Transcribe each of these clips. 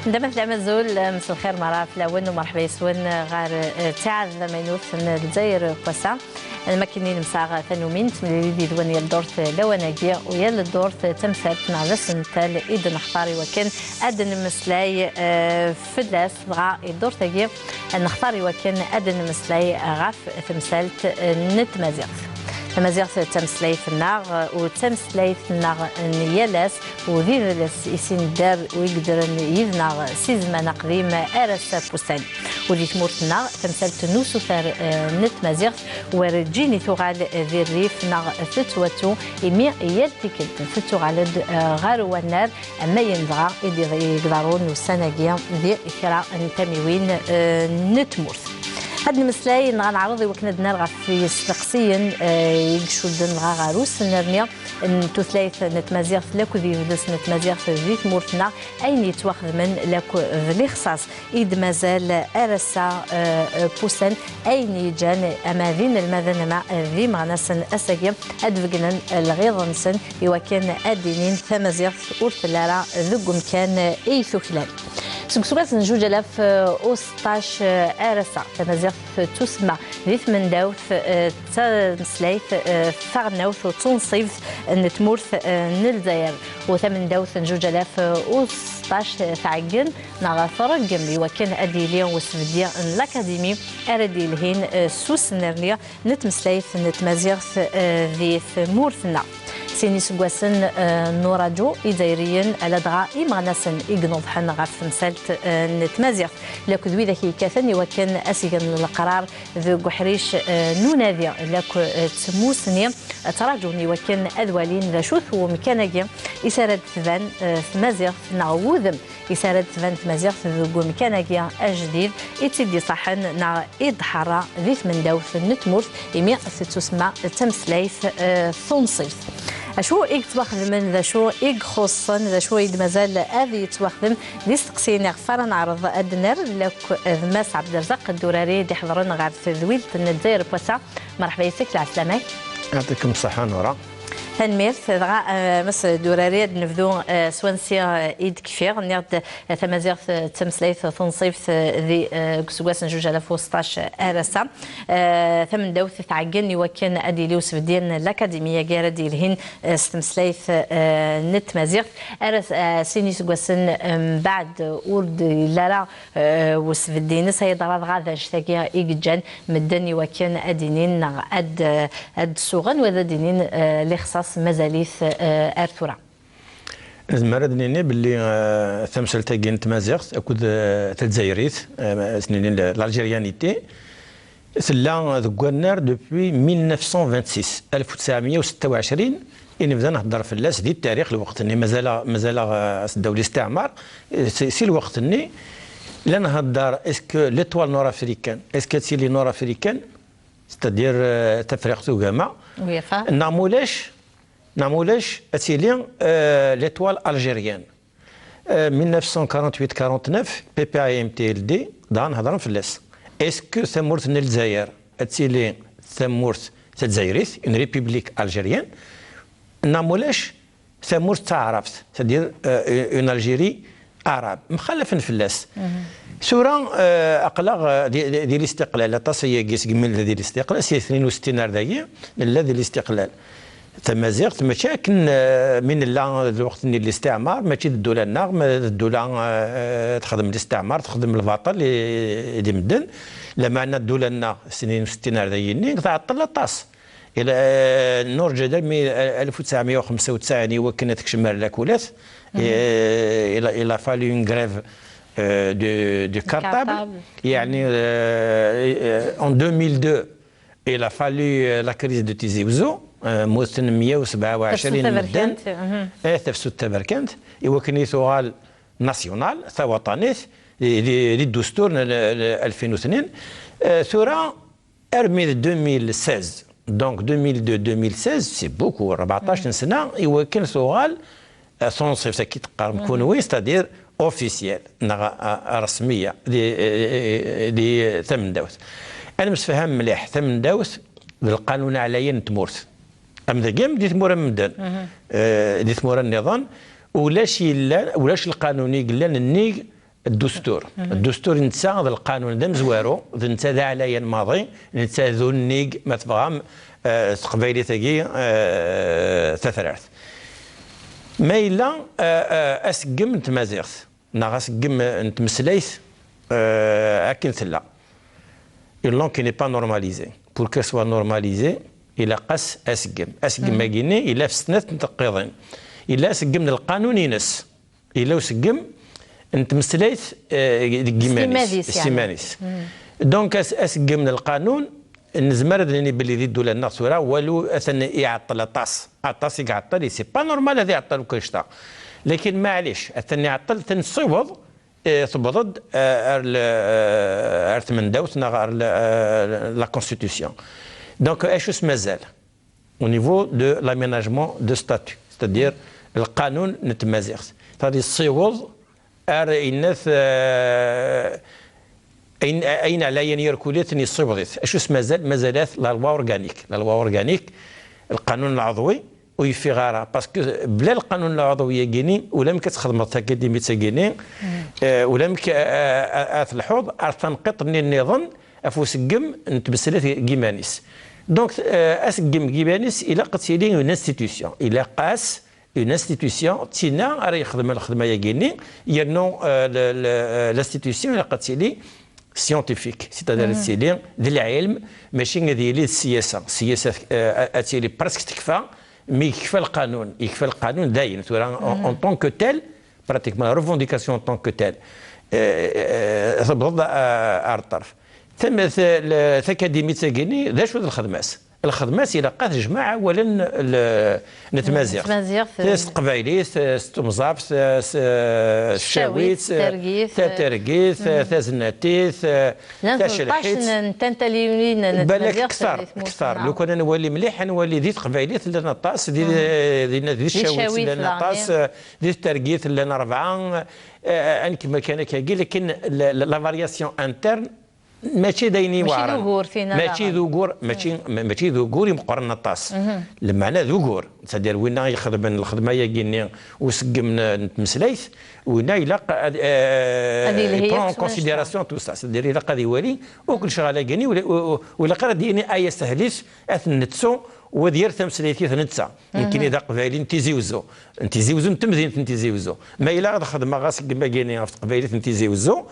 دابا في مزول مساء الخير مرة في الاول ومرحبا يسون غار تاع مينوث الجزائر كوسا الماكينين مساغ ثانومين تملي ديوان يا الدورت لواناكيا ويا الدورت تمثال نعرس نتال ايد نختاري وكان ادن مسلاي فدلاس غا الدورت تاكي نختاري وكان ادن مسلاي غاف تمثالت نتمازيغ تمازيغ تمسلاي في النار وتمسلاي في النار نيالاس وذي ذلس يسين دار ويقدر يذنار سيزمان قديم ارس بوسان ودي تمورتنا تمثلت نوسو ثار نتمازيغ ورجيني ثغال ذي الريف نار فتواتو إمي يلتكل فتو غالد غارو النار أما ينفغا يقدرون وساناقيا ذي كرا نتميوين نتمورث هاد المسلاي غنعرض وكنا دنا في سقسيا يقشودن غاروس نرنيا تثلاث نتمازيغ لاكو ذي فدس نتمازيغ في مورتنا اين يتواخذ من لاكو ذي خصاص ايد مازال ارسا بوسن اين يجان اماذين المذن مع ذي مغنسن اساقيا ادفقنن الغيظ نسن يوكان ادينين ثمازيغ اورثلارا ذقم كان ايثو خلال سكسوكاس نجوج الاف اوستاش ارسا تمازيغ تسمع ذيث من دوث تمسلايث ثغنوث وتنصيف نتمورث نلزاير وثمن دوث نجوج الاف اوستاش ثعقن نغاثر جملي وكان ادي ليون وسفديا الاكاديمي اردي لهين سوس نرنيا نتمسلايث نتمازيغ ذيث مورثنا سيني سكواسن نوراجو إداريا على دغا إمغناسن إقنوض حن غاف مسالت نتمازيغ لكو ذوي ذاكي كاثني وكان أسيغن القرار ذو قحريش نوناذيا لكو تموسني تراجوني وكان أذوالين ذا شوث ومكاناكيا إسارة ثبان ثمازيغ نعوذم إسارة ثبان ثمازيغ ذو مكاناكيا أجديد إتدي صحن نا إضحارا ذيث من دوث نتمورث إمي تسمى تمسلايث ثنصيف أشو يتواخذ من ذا شو خصوصا ذا شو مازال هذه يتواخذ دي سقسيني غفار نعرض أدنر لك ماس عبد الرزاق الدراري دي حضرنا غير في ذويل الجزائر بوسع مرحبا يسك العسلامة يعطيكم الصحة نورا تنميرث دغا مس دوراري نفذو سوانسيا ايد كفير نيرد تمازيغ تمسلايث تنصيف ذي كسواس نجوج على 16 ارسا ثمن دوث تعقلني وكان ادي ليوسف ديال الاكاديميه قاردي لهن استمسلايث نت مازيغ ارس سيني سكواسن بعد ورد لالا وسف الدين سيدرا غادا شتاكيا ايجان مدني وكان ادينين اد سوغن وذا دينين اللي خصاص مازاليث ارثورا زمردني باللي تمثل تاكين تمازيغ اكود تجزايريث سنين الالجيريانيتي سلا ذكوانار دوبوي 1926 يعني بدا نهضر في اللاس دي التاريخ الوقت اني مازال الدولة الاستعمار سي الوقت اني لا نهضر اسكو ليتوال نور افريكان اسكو تسيلي نور افريكان ستادير تفريق توغاما نعمولاش اتيلي ليتوال الجيريان 1948-49 بي بي اي ام تي ال دي دا نهضروا في اللاس اسكو ثمورث الجزائر اتيلي ثمورث تجزايريث اون ريبوبليك الجيريان نعمولاش ثمورث تعرفت تدير اون الجيري عرب مخلفين في اللاس سورة أقلاغ ديال الاستقلال تصية قيس قمل ديال الاستقلال سي 62 أرداية الذي الاستقلال تمازيغ ماشي من الوقت ديال الاستعمار ماشي الدولة النغم الدولة تخدم الاستعمار تخدم الباطل اللي مدن لما أن الدولة النغ سنين 60 أرداية تعطل الطاس إلى نور جدل 1995 وكانت كشمال لاكولات إلى فالي اون غريف de cartable. يعني en 2002 il a fallu la crise de Tizi Ouzou موسن 127 مدن تفسد تبركنت وكان ثغال ناسيونال وطني للدستور 2002 ثورة ارمي 2016 دونك 2002-2016 سي بوكو 14 سنه وكان ثغال تنصيف كي تقارن كونوي ستادير اوفيسيال رسميه دي ثمن دوث انا مسفهم مليح ثمن دوث بالقانون عليا نتمورث ام ذا جيم دي ثمور مدن دي ثمور النظام ولاش القانوني قال لنا ني الدستور نتا هذا القانون ذا مزوارو نتا ذا عليا الماضي نتا ذو النيق ما تبغام قبيلي تاقي تثرث ما إلا أسقم نتمازيغت نا أسقم نتمسليت أكن ثلا une langue qui n'est pas normalisée pour qu'elle soit normalisée إلا قاس أسقم ما قيني إلا في سنة نتقيضين إلا أسقم من القانون ينس إلا وسقم نتمسليت السيمانيس دونك أسقم من القانون نزمر ذني باللي ذي الدولة الناصورة ولو أثنى يعطل الطاس يعطل سي با نورمال هذا يعطل كلشتا لكن معليش أثنى يعطل تنصوض تبضد من دوتنا لا كونستيتيسيون دونك اش مازال au niveau de l'aménagement de statut c'est-à-dire القانون نتمازيغ هذه الصيوض الناس اين على يركوليت يصيبضت اش مازالات لا لوا اورغانيك القانون العضوي ويفي غارة باسكو بلا القانون العضوي كيني ولا يمكن تخدم اكاديميه كيني ولا يمكن الحوض تنقط النظام افوسقم نتبسلات كيمانيس دونك اسقم كيمانيس الى قتيلي اون انستيتيوسيون الى قاس اون انستيتيوسيون تينا راه يخدم الخدمه ياكيني يرنو لانستيتيوسيون الى قتيلي سيونتيفيك سيتادير تيلي ذي العلم ماشي ديالي السياسه اتيلي برسك تكفى مي يكفى القانون داين اون طون كو تيل براتيكمون ريفونديكاسيون اون طون كو تيل تبض على الطرف ثم الاكاديميه تاكيني ذا شو الخدمات الى قاد جماعه اولا نتمازيغ قبايليت ستمزاب الشاويت ترقيث ثازناتيث تاشلحيت نتنتليونين بالك كثر لو كان نولي مليح نولي ذي قبايليت اللي نطاس ذي الشاويت اللي نطاس ذي الترقيث اللي نربعه انك ما كان كاكي لكن لا فارياسيون انترن ماشي دايني واعر ماشي ذوقور يمقرن الطاس المعنى ذوقور تدير وين يخدم الخدمه ياكيني وسقم نتمسليت وين يلاق برون كونسيديراسيون تو سا تدير الا قاد يوالي وكل شغله كاني ولا قرا ديني اي سهليش اثنتسو ودير تمسليتي ثنتسا يمكن اذا قبايلي نتيزيوزو نتمزين نتيزيوزو ما الا خدمه غاسق ما كاينين في قبايلي نتيزيوزو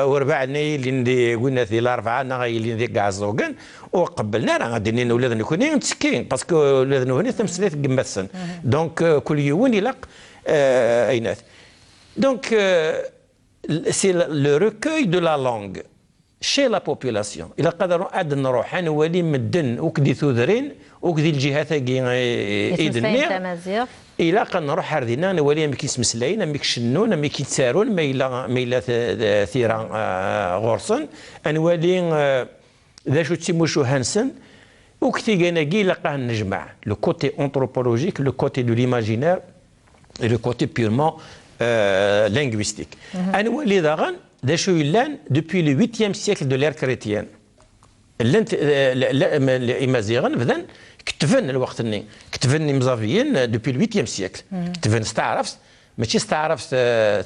وربعني اللي قلنا في الاربعه انا اللي ذيك كاع الزوقان وقبلنا راه غادي ولادنا كوني متسكين باسكو ولادنا هنا تمسليت قماسن دونك كل يوم يلاق اينات دونك سي لو ريكوي دو لا لونغ شي لا بوبولاسيون الى قدروا عاد نروح نولي مدن وكدي ثوذرين وكدي الجهات يدني الى قد نروح هردينا نولي ما كيسمسلاين ما كيشنون ما كيتسارون ما الا ثيران غورسن نولي ذا شو تيموشو هانسن وكتي كاناكي لقاه نجمع لو كوتي انثروبولوجيك لو كوتي دو ليماجينير et le côté purement linguistique. نولي داغن ذا شو يلان depuis le 8e siècle de l'ère chrétienne. الامازيغن بدن كتفن الوقت ني كتفن مزافيين depuis le 8e siècle. كتفن استعرفت ماشي استعرفت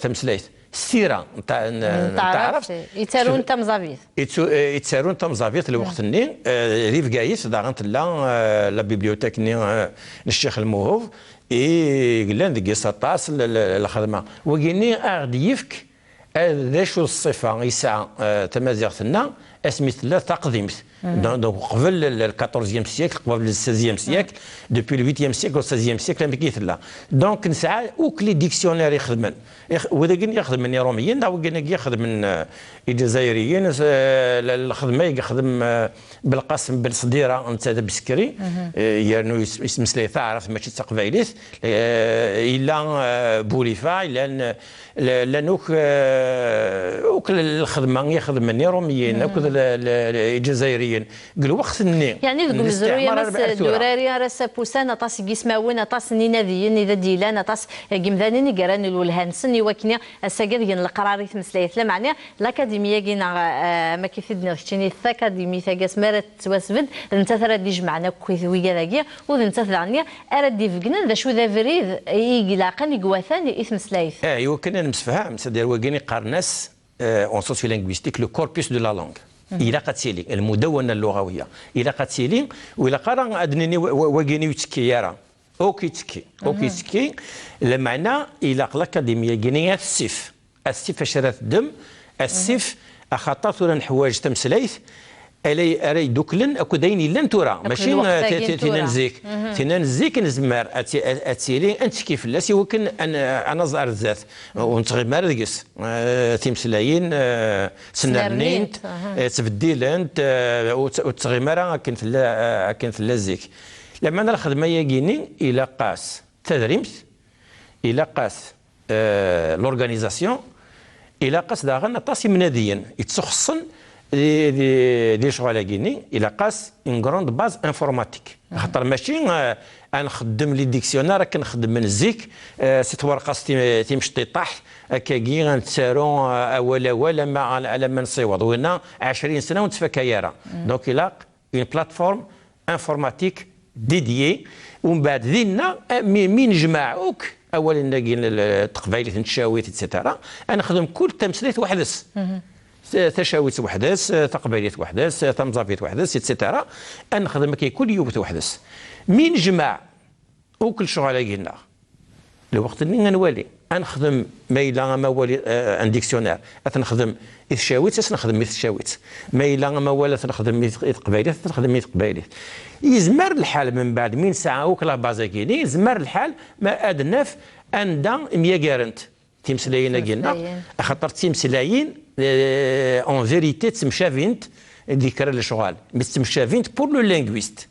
تمسليت السيره نتاع عرفت يتسارون تمزافيت يتسارون تمزافيت الوقت ني ريف كايس داغنت لا بيبليوتيك ني الشيخ الموهوف اي قلنا ديك سطاس الخدمه وكيني غادي يفك ذا شو الصفه يسعى تمازيغتنا اسميت لا تقديمت دونك قبل ال 14e سيكل قبل ال 16e سيكل دوبي ال 8e سيكل و 16e سيكل ما كيت لا دونك نسعى وكلي ديكسيونير يخدمن وذا يخدم من روميين او يخدم من الجزائريين الخدمه يخدم بالقاسم بن صديره انت بسكري يعني اسم سلي تعرف ماشي تقبايليت الا بوليفا الا لانوك وكل الخدمه يخدم من روميين وكل الجزائريين قال وقت الني يعني تقول زرويه مس دوراري راس بوسان طاس كيسماون طاس نيناديين اذا ديلان طاس كيمذانين قران الولهانسن يوكنيا الساكادين القراري تمسلايت لا معناها الاكاديميه كينا ما كيفيدنا تشيني الاكاديميه تاع سمارت تواسفد انت ثرا دي جمعنا كويثوي كذاكيا وانت ثانيه اراد ديفكنا ذا شو ذا فريد يلاقن يقواثان اسم سلايف ايوا كنا نمسفها سدير وكيني قارناس اون سوسيو لينغويستيك لو كوربوس دو لا لونغ الى قد سيلين المدونه اللغويه الى قد سيلين ولا قرا ادنني وكيني يتكي يرى اوكي تكي المعنى الى الاكاديميه كينيا السيف شرات الدم السيف خاطر ثورا حوايج تمسلايث اري دوكلن اكو داين لن ترى ماشي تنزيك نزمر اتسيلي انت كيف لا يمكن انا زار الذات ونتغي مارغس تيمسلايين سنرنين تبديلن وتغي مارا كاين في اللازيك لما انا الخدمه يجيني الى قاس تدريمت الى قاس لورغانيزاسيون الى قاس داغن طاسي مناديا يتسخصن دي شغل كيني الى قاس اون غروند باز انفورماتيك خاطر ماشي غنخدم لي ديكسيونير كنخدم من الزيك سيت ورقه تيمشطي طاح كاكي غنتسارو ولا ما على ما نصيوض وهنا 20 سنه ونتفكا يارا دونك الى اون بلاتفورم انفورماتيك ديديي ومن بعد دينا مين نجمعوك اولا كاين التقبايلات نتشاويت ايتترا انا نخدم كل تمثيلات وحدس تشاويت وحدس تقبايلات وحدس تمزافيت وحدس ايتترا انا نخدم كل يوم وحدس مين نجمع وكل شغل قلنا الوقت اللي غنوالي نخدم مايلا ما والي ان ديكسيونير نخدم شاويت نخدم شاويت مايلا ما ولا نخدم قبايلات نخدم قبايلات يزمر الحال من بعد من ساعه وكلا بازاكيني يزمر الحال ما ادناف اندا 100 كارنت تيمسلايين قلنا خاطر تيمسلايين اون فيريتي تمشافينت ذكر الشغال مي تمشافينت بور لو لينغويست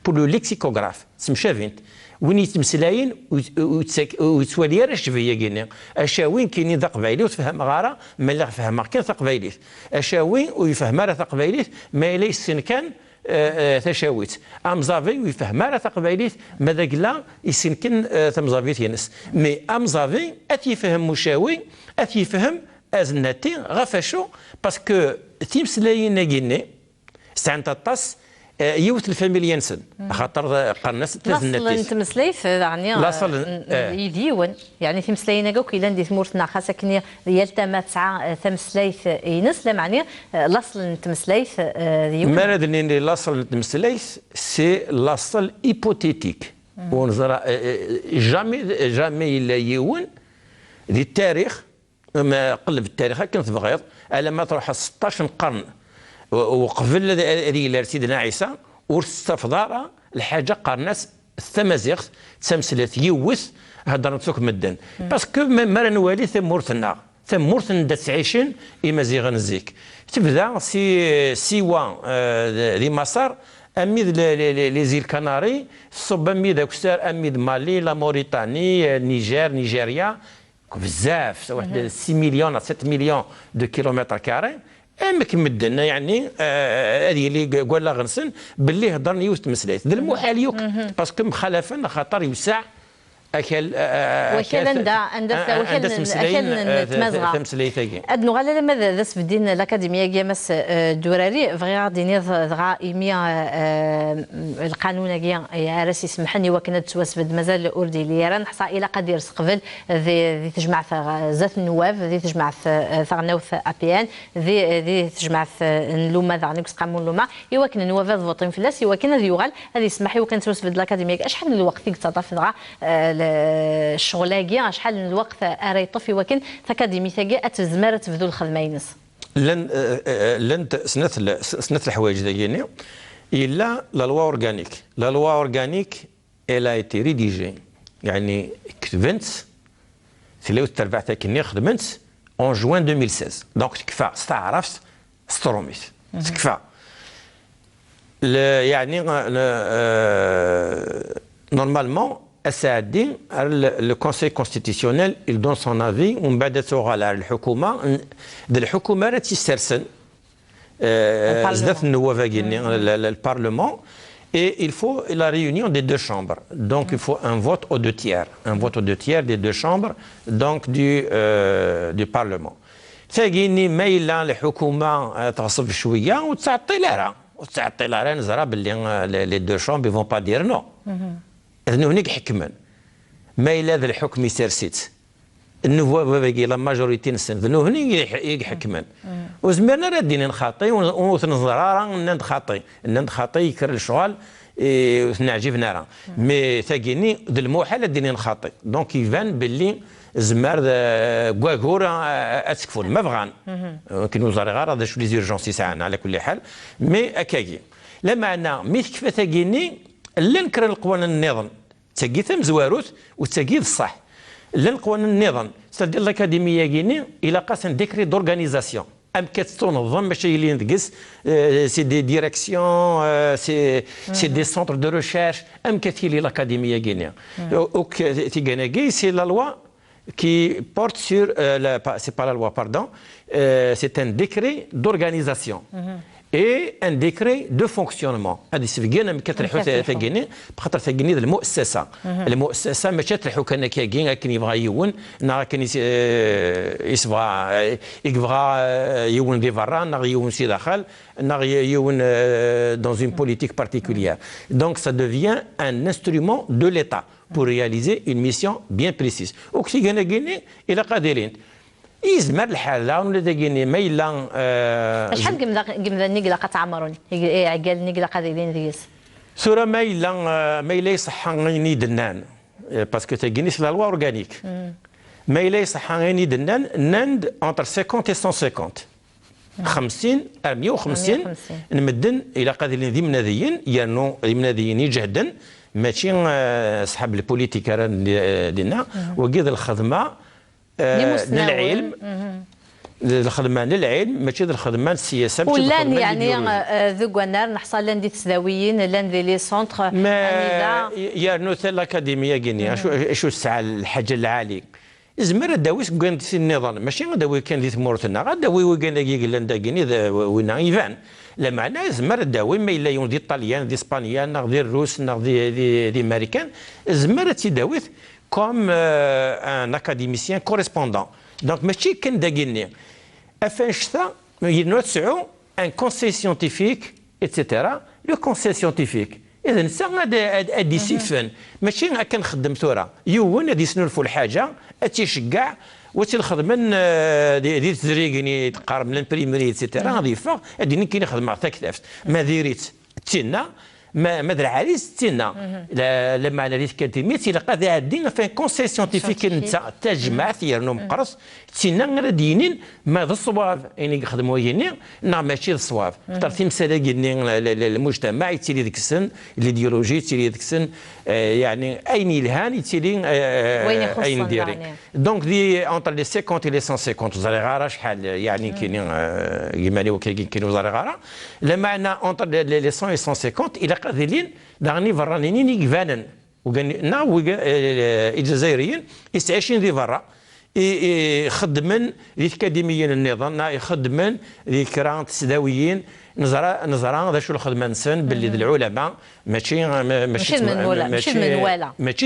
بور لو ليكسيكوغراف تمشافينت وين يتمسلاين وتسوالي راه شفيه كيني اشاوين كاينين ذا قبايلي وتفهم غاره ما لا فهم كان ذا قبايلي اشاوين ويفهم راه ذا قبايلي ما ليس كان تشاويت امزافي ويفهم راه ذا قبايلي ماذا قلا يمكن تمزافيت ينس مي امزافي اتيفهم مشاوي اتيفهم ازناتي غفاشو باسكو تيمسلاين كيني سانتا طاس يوت الفاميليا نسن خاطر قرناس تزنتي لاصل تمسليف يعني لاصل يديون يعني في مسلينا كوك الا ندي ثمورتنا خاصه كني ديال تما 9 تمسليف ينس لا معني لاصل تمسليف ديون ما ردني لاصل تمسليف سي لاصل هيبوتيتيك ونظر جامي الا يون دي التاريخ ما قلب التاريخ كنت تبغيض على ما تروح 16 قرن وقبل هذه سيدنا عيسى ورستفضار الحاجه قرناس التمازيغ تمثلت يوث هضرتك مدن باسكو ما نوالي ثمورتنا دا تعيشن يمازيغ نزيك تبدا سيوا دي مسار اميد لي زيل كناري صب اميد اكستر اميد مالي لا موريتاني نيجيريا بزاف واحد 6 مليون 7 مليون دو كيلومتر كاري امك مدنا يعني هذه اللي قال لها غنسن باللي هضرني يوسف مسليت ذا المحال يوك باسكو مخالفه خاطر يوسع اكل عند تمازغا ادنو غالا لما ذا سفدين الاكاديميه جامس الدراري فغير ديني ضغا ايميا القانون يا راس يسمحني وكنت توسفد مازال اوردي لي راه نحصى الى قدير سقبل ذي تجمع ذات النواب ذي تجمع ثغناوث ابيان ذي تجمع نلوما ذا قامون لوما يوكن نواب فوطين فلاس يوكن ذي يغال هذه يسمح وكنت توسفد الاكاديميه شحال من الوقت تضاف ضغا الشغلاكي شحال من الوقت اري طفي وكن اكاديمي ثاكي اتزمر تبذو الخدمه ينس لن سنه الحوايج ديالنا الا لا لوا اورغانيك الا ايتي ريديجي يعني كتبنت في التربع تاعك كني خدمت اون جوان 2016 دونك تكفى استعرفت ستروميت تكفى يعني نورمالمون السادين le Conseil constitutionnel il donne son avis ومن بعد تغال على الحكومه راه تيسترسل زدت النواب le Parlement. Et il faut la réunion des deux chambres. Donc il faut un vote aux deux tiers. Un vote aux deux tiers des deux chambres donc du Parlement. تلاقيني مايله الحكومه تغصب شويه وتعطي لها نزرى باللي لي دو شومب يفون با دير نو. اذن هناك حكما مايله ذا الحكم يسرسيت النواب باقي لا ماجوريتي نسن ذنو هني يحكمن وزمرنا رادين نخاطي ونزرى نخاطي يكر الشغل نعجبنا راه مي تاقيني ذا المحال ديني نخاطي دونك يبان باللي زمار كواكورا اتكفون ما بغان كي نوزاري غير هذا شو لي زيرجونسي ساعنا على كل حال مي اكاكي لا معنى مي كيف تاقيني لا نكر القوانين النظام تاقي ثم زواروت وتاقي الصح لا القوانين النظام ستدير الاكاديميه كيني الى قاسن ديكري دورغانيزاسيون ام كتنظم ماشي اللي ندقس سي دي ديريكسيون سي دي سونتر دو ريشيرش ام كتيلي الاكاديميه كينيا اوك تيغاناكي سي لا لوا qui porte sur, c'est pas la loi, pardon, c'est un décret d'organisation et un décret de fonctionnement. هذه سفقينا كترحو ثقيني بخاطر ثقيني المؤسسة. المؤسسة ماشي ترحو كان كاين كان يبغى يون نا كان يبغى يون دي فرا نا يون سي داخل نا يون dans une politique particulière. Donc ça devient un instrument de l'État pour réaliser une mission bien précise. وكي كان كاين إلى قادرين. يزمر الحاله ولا داكيني ما الا شحال قمنا نيكلا قتعمرون قال نيكلا قادرين ديس سوره ما الا يصح غيني دنان باسكو تاكيني سي لا لوا اورغانيك ما الا يصح غيني دنان ناند انتر 50 و 150 50 150 نمدن الى قادرين ذي مناديين يانو مناديين يجهدن ماشي صحاب البوليتيك ديالنا وكيد الخدمه للعلم الخدمه للعلم ماشي الخدمه السياسه ولان يعني ذو كونار نحصل لان دي تسداويين لان دي لي سونتر يا نوث الاكاديميه كينيا شو الساعه الحاجه العالي زمر داويس كان النظام ماشي داوي كان دي مورتنا داوي وكان لان داكيني وين ايفان لا معنى زمر داوي ما الا يون دي طاليان دي اسبانيان ناغ دي الروس ناغ دي امريكان زمر تيداويت comme un académicien correspondant. Donc, ماشي كان داقيني افان شتا ينوتسعوا un conseil scientifique etc. Le conseil scientifique اذا نسا غادي سيفن ماشي هكا نخدم ثوره يون غادي يسنولفوا الحاجه تيشكع وتيخدم دي تزريقني تقارب من البريمري اتسيتيرا غادي يفاق غادي كاين يخدم حتى كتافت ما ديريت تينا ما درا عريس تينا لما انا ريت كاتيميت الى قاد عندنا في كونسي سيونتيفيك انت تجمع ثيرنو مقرص تينا غير دينين ما ذا الصواب يعني يخدموا يني نا ماشي الصواب خاطر تمثال كيني المجتمع يتيلي ذيك السن الايديولوجي يتيلي ذيك السن يعني اين الهان يتيلي اين ديري دونك دي اونتر لي 50 و لي 150 زاري غارا شحال يعني كاينين يماني وكاين زاري غارا لما عندنا اونتر لي 100 و 150 الى قادرين دغني فرانيني يكفانن وكان نا الجزائريين يستعيشين ذي برا يخدمن الاكاديميين النظام يخدمن الكرام التسداويين نزرا ذا شو الخدمه نسن باللي العلماء ماشي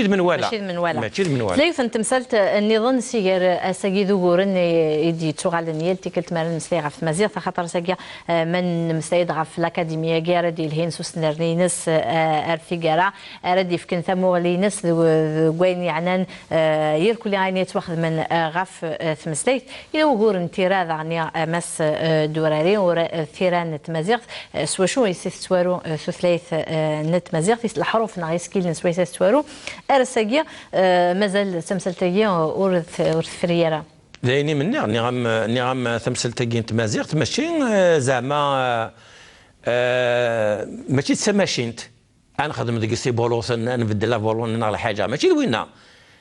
من ولا تلاقي تمثلت النظام سير اساكي ذكورن يدي تشغل نيلتي كلت مارن مستيغ في مزيغ خاطر ساكيا من مستيغ في الاكاديميه كيرا ديال الهينس وسنرينس ارفيغارا ردي في كنت مولينس وين يعني يركل عيني تواخذ من غف في مستيغ الى وغورن تيرا عني مس دوراري وثيران مزيغ سوا شو يسوارو ثلاث نت مزيغ في الحروف نايسكيل نسوي سوارو ارساقيا مازال تمثلتي ورث فريرا دايني من نعم تمثلتي مزيغ ماشي زعما ماشي تسماشينت انا خدم ديك سي بولوس نبدل لا بولون على حاجه ماشي وينا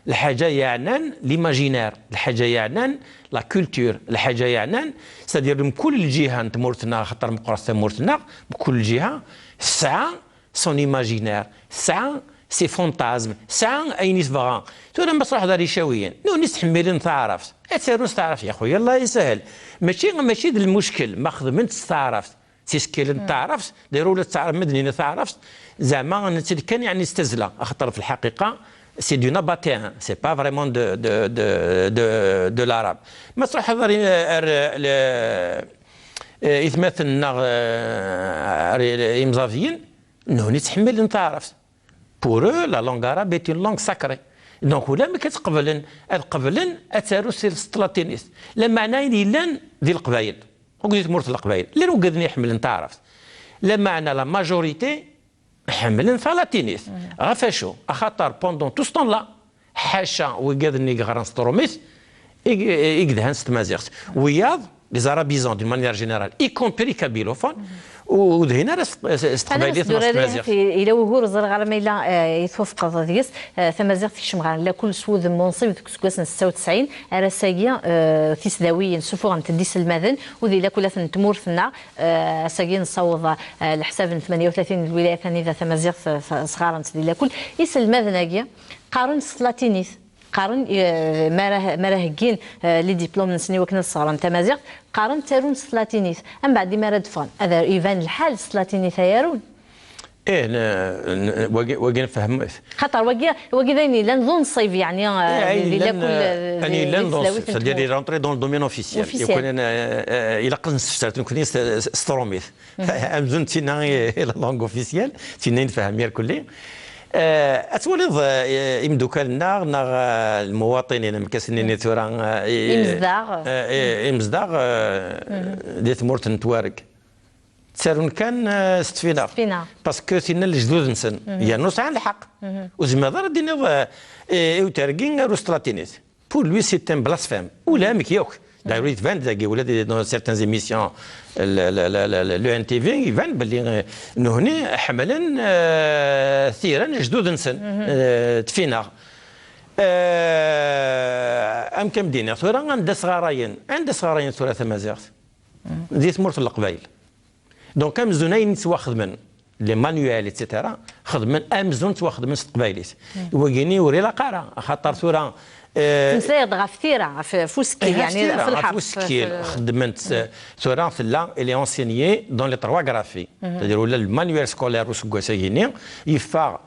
الحاجه يعنان ليماجينير الحاجه يعنان لا كولتور الحاجه يعنان سادير من كل جهه تمورتنا خاطر مقرصه مورتنا بكل جهه الساعه سون ايماجينير الساعه سي فونتازم الساعه اين يتبغى تو لما صراحه داري شاويين نو نستحملين تعرفت اتسيرو تعرف يا خويا الله يسهل ماشي المشكل ما خدمت تعرفت سيسكيل تعرفت دايروا له تعرف مدني تعرفت زعما كان يعني استزله خاطر في الحقيقه سي دو ناباتيان سي با فريمون دو لاراب ما تروح هضر يتمثلنا مزافيين انه نتحمل انت عرفت بور لا لونغ عرب ايت اون لونغ ساكري دونك ولا ما كتقبلن القبلن اتارو سي السطلاتينيس لا معنى لان ديال القبائل وقلت مورت القبائل لا وقدني يحمل انت عرفت لا معنى لا ماجوريتي حمل ثلاثينيس غفاشو خاطر بوندون تو ستون لا حاشا وقدني غران ستروميس يقدهن ست مازيغت وياض لي زارابيزون دون مانيير جينيرال اي كومبري كابيلوفون ودهنا استقباليه مازيغت الى وهور زرغ ما الا يتوفق ضديس ثمازيغت كشمغان لا كل سود منصب كسكوس 96 راساكيا تيسداويين سفوغن تديس المذن وذي لا كل تمورثنا ساكين نصوض الحساب 38 الولايات ثاني ذا ثمازيغت صغارن تدي لا كل يس المذناكيا قارن سلاتينيس قارن ما راهكين لي ديبلوم نسني وكنا الصغار تمازيغ قارن تارون سلاتينيس ام بعد ما راد فان هذا يبان الحال سلاتيني ثيارون ايه واقي نفهم خاطر واقي ذيني لا نظن صيف يعني لا كل يعني لا نظن سادير رونتري دون الدومين اوفيسيال يكون انا الى قد نستفسرت نكون ستروميث امزون تينا لا لونغ اوفيسيال تينا نفهم يا الكلي اتولد يمدوك لنا المواطنين مكاسنين تورا يمزداغ ديت مورت نتوارك تسارون كان ستفينا باسكو تينا الجدود نسن يا نص على الحق وزعما دار دينا يوتاركين روستلاتينيت بور لوي سي ان بلاسفيم ولا مكيوك دايرو يتبان داكي ولا دون سيرتان ايميسيون لو ان تي في يبان باللي انه هنا حملا ثيرا جدود نسن تفينا ام كم دينا ثورا عند صغارين ثورة مازيغت ديت مورت القبايل دونك امزونين توا خدمن لي مانيوال ايتترا خدمن امزون توا خدمن قبايليت وكيني وري لا قاره خاطر ثورا تمسايد غفتيرة في فوسكي يعني في الحرب فوسكي خدمت ثورا لا اللي انسينيي دون لي تروا غرافي تدير ولا المانيوال سكولير وسكواساكيني يفا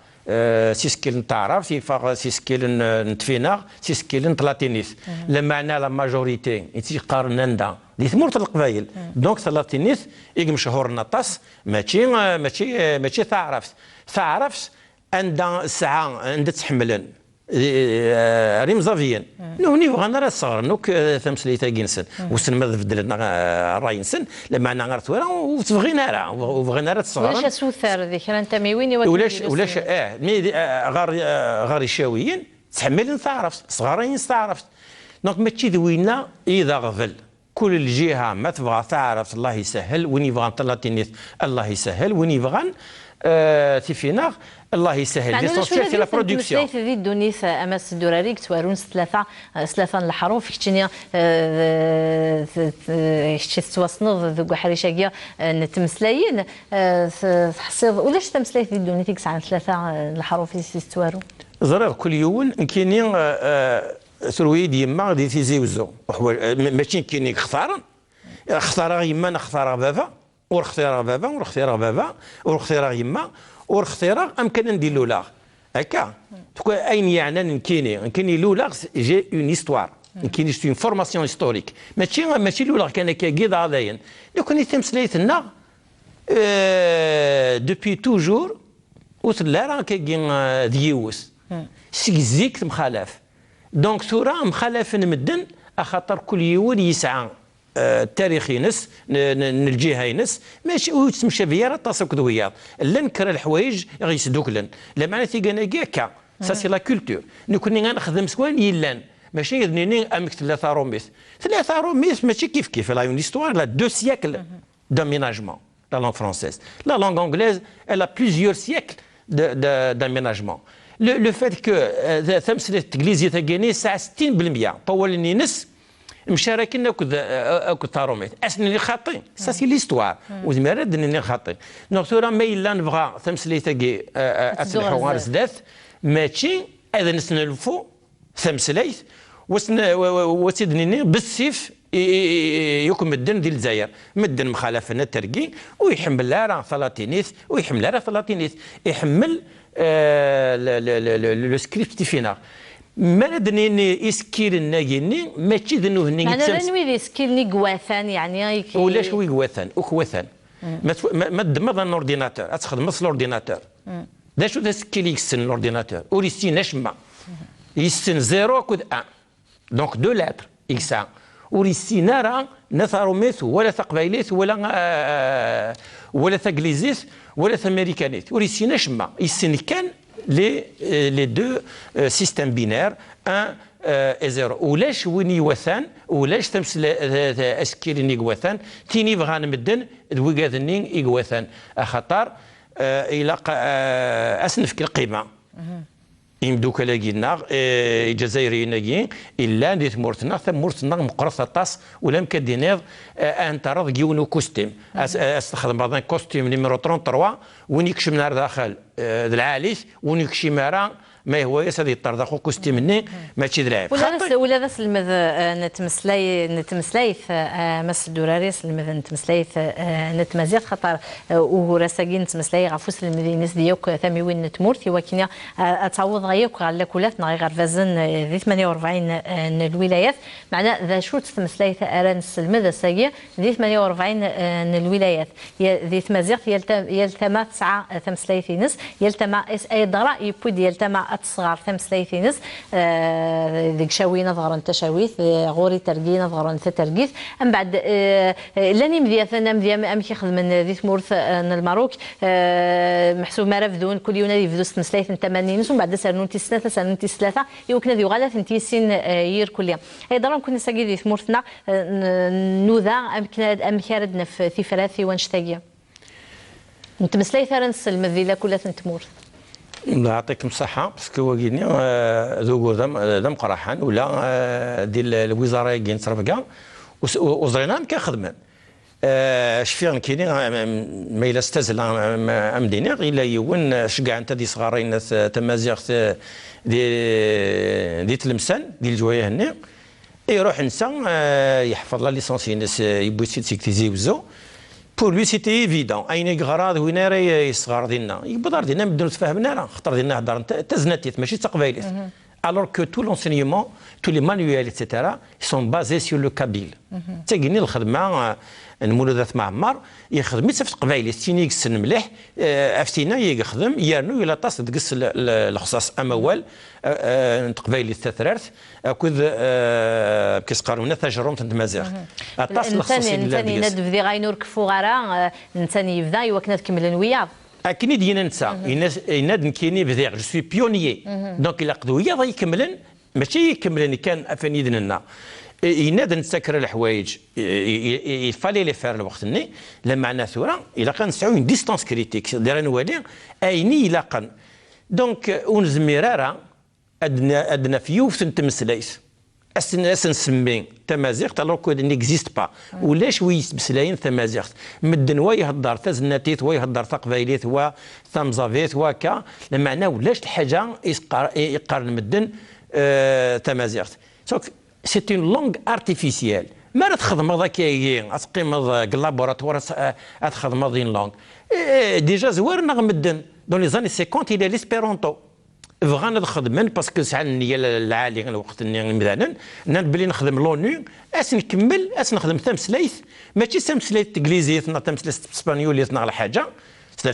سيسكيل نتعرف يفا سيسكيل نتفينا سيسكيل نطلاتينيس لمعنى لا ماجوريتي يتقارنندا دي ثمورت القبايل دونك طلاتينيس يق مشهور نطاس ماشي تعرفت عند الساعه عند تحملن ريم زافيان نوني بغانا راه صغار نوك ثمسليتا كينسن وسن ما بدلنا الراي نسن لما انا غير ثورا وتبغينا راه وبغينا راه تصغر ولاش سوثار ذيك راه انت ميويني ولاش غير يشاويين تحمل تعرفت صغارين تعرفت دونك ماشي ذوينا اذا غفل كل الجهه ما تبغى تعرف الله يسهل وين يبغى نطلاتينيس الله يسهل وين يبغى تيفيناغ الله يسهل ليسونسيال سي لا برودكسيون مثلث ذي دونيس امس دوراريك توارون ثلاثه الحروف كتشنيا توصنض ذوك حريشاكيا نتمسلاين تحصيض ولاش تمسلاي ذي دونيتيك ساعه ثلاثه الحروف يستوارون زرار كل يوم كاينين ثرويد يما دي تيزي وزو ماشي كاينين خساره يما نختار بابا ورختار بابا ورختار يما ورختار امكن ندير لولا هكا تكون اين يعني نكيني لولا جي اون هيستوار نكيني اون فورماسيون هيستوريك ماشي لولا كان كيد عادين لو كان تمسليتنا دوبي توجور وتلا راه كاين ديوس سيزيك مخالف دونك ثورة مخالف مدن اخاطر كل يوم يسعى التاريخ ينس الجهه ينس ماشي وتمشى بيا راه تصك دوياض لا نكر الحوايج غيسدوك لن لا معنى تيقانا كاكا سا سي لا كولتور نكوني غنخدم سوان يلان ماشي يدنيني امك ثلاثه روميس ماشي كيف لا اون هيستوار لا دو سيكل داميناجمون لا لونغ فرونسيز لا لونغ انجليز elle a plusieurs siècles d'aménagement le fait que ثمسلة الانجليزيه تاكاني ساعه 60% باولني نس مشاركين اكو تاروميت اسني اللي خاطي سا سي ليستوار وزمرا دني خاطي دونك ثورا ما الا نبغى ثمسلي تاكي اسلحوا غير زدات ماشي اذا نسنلفو ثمسليت وسيدني بالسيف يكون مدن ديال الجزائر مدن مخالفه الترقي ويحمل راه ثلاثينيث ويحمل راه ثلاثينيث يحمل لو سكريبت فينا ما ندني اسكيل الناجيني ماشي ذنو هني انا نوي اسكيلني قواثان يعني ولا شوي قواثان وكواثان ما تدمض الاورديناتور تخدم الاورديناتور دا شو ذا سكيل يكسن الاورديناتور وريسين اشما يسن 0 كود 1 دونك دو لاتر اكس 1 وريسينا راه نثاروميث ولا ثقبايليث ولا ثقليزيث ولا ثامريكانيث وريسينا شما يسن كان لي دو سيستم بينير 1 et 0 ولاش وين يوثان ولاش تمثل اسكيرني يوثان تيني بغان مدن دويغاذني يوثان خطر الى اسنفك القيمه يمدوك لاقينا الجزائريين لاقيين الا ندير مورتنا ثمورتنا مقرصه طاس ولا مكدينيض انت راه كيونو كوستيم استخدم بعض كوستيم نيميرو 33 وين يكشم نار داخل العاليث وين يكشي مارا ما هو يسد يطردقو كوستيمني ماشي دراهم ولا ذا سلمذ نتمسلايث مس الدراري سلمذ نتمسلايث نتمازيغ خاطر وراساكين نتمسلاي غافوس المدينه ديالك ثامي وين نتمورثي ولكن تعوض غياك على كولات نغي غرفازن ذي 48 الولايات معنا ذا شو تتمسلايث اران سلمذ ساقي ذي 48 الولايات ذي تمازيغ يلتما 9 تمسلايثينس يلتما اس اي ضراء يبود يلتما الصغار ثمسلايثينس ذيك شاوينا ظهرا تشاويث غوري ترقينا ظهرا ترقيث من بعد لاني مذيا ام كيخدم من ذي ثمورث الماروك محسوب ما رفدون كل يوم يفدو ستمسلايث 80 ومن بعد سنونتي 3 يمكن ذي غالا تنتيسين يير كل يوم ايضا كنا ساقي ذي ثمورثنا نوذا ام كاردنا في ثلاثي وانشتاقيه نتمسلايث رنس المذيله كلها تمورث الله يعطيكم الصحة باسكو واقيني ذو ذم قراحان ولا ديال الوزارة كاين ترفقا وزرينا كنخدمن شفيغ كاينين ما إلا استزل أمديني إلا يون شكاع أنت دي صغارين ناس تمازيغ دي تلمسان ديال الجوايه هنا يروح إنسان يحفظ لا ليسونسي ناس يبوي سيكتيزي وزو بور لوي سيتي ايفيدون اين يقرا وين راه يصغر ديالنا يبدر ديالنا نبداو نتفاهمنا راه خطر ديالنا هضر تزناتيت ماشي تقبايليت alors que tout l'enseignement tous les manuels etc sont basés sur le kabyle تاقيني الخدمه المولودات معمر يخدم في قبايلي ستيني يكسن مليح افتينا يخدم يرنو الى طاس تقص الخصاص اموال قبايلي الثلاث كذ كيسقرونا تجرم تمازيغ طاس الخصاص نتاني ندف ذي غاينور كفوغارا نتاني يبدا يوكنا تكمل نويا اكيد دينا نسا يناد نكيني بذيغ جو سوي بيونيي دونك الا قدو يا يكملن ماشي يكملن كان افني دنا يناد نسكر الحوايج يفالي لي فار الوقت لما معنا ثوره الا كان نسعو اون ديستانس كريتيك دير نوالي ايني الا كان دونك ونزميرارا ادنا فيوف تمسلايس اسنسمي تمازيغ تالور كو نيكزيست با ولاش ويسبسلاين تمازيغ مدن ويهضر تزناتيت ويهضر تقبايليت وثمزافيت وكا المعنى ولاش الحاجه يقارن مدن تمازيغ سي اون لونغ ارتيفيسيال ما تخدم ذاك تقيم لابوراتوار تخدم دين لونغ ديجا زوار نغمدن دون لي زاني 50 الى ليسبيرونتو بغانا نخدمن باسكو ساعه النيه العاليه الوقت مثلا بلي نخدم لونو نكمل نخدم تمسلايث ماشي تمسلايث انجليزيت تمسلايث اسبانيوليت على حاجه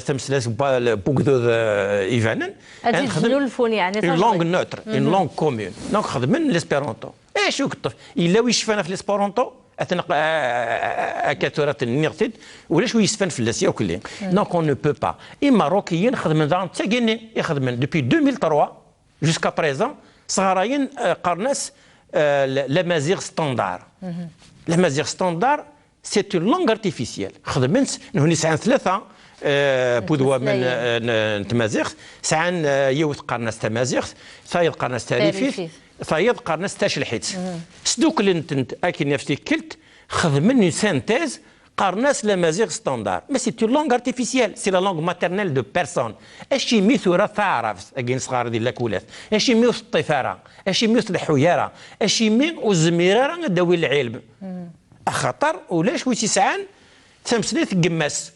تمسلايث بوكدو ايفانن نخدم الفون يعني اون لونغ نوتر اون لونغ كومون دونك خدمن ليسبيرونتو شو الطفل الا ويشفانا في ليسبيرونتو كثرة النيرتيد ولاش يسفن في اللاسيه وكلين دونك اون نو بو با الماروكيين خدمن دار تاكيني يخدمن دوبي 2003 جوسكا بريزون صغارين قرناس لامازيغ ستاندار لامازيغ ستاندار سي اون لونغ ارتيفيسيال خدمن هوني ساعه ثلاثه بودوا من تمازيغ ساعه يوث قرناس تمازيغ ثايد قرناس تاريفي ثايد قرناس تاشلحيت سدوك اللي اكي نفسي كلت خدمني سانتيز قارناس l'amazigh ستاندار mais c'est une langue artificielle c'est la langue maternelle de personne اشي ميثورة تعرف اجين صغار ديال لاكولات اشي ميوث الطفاره اشي ميوث الحياره اشي مي والزميراره داوي العلم خطر ولاش ويتي سعان تمسليت قماس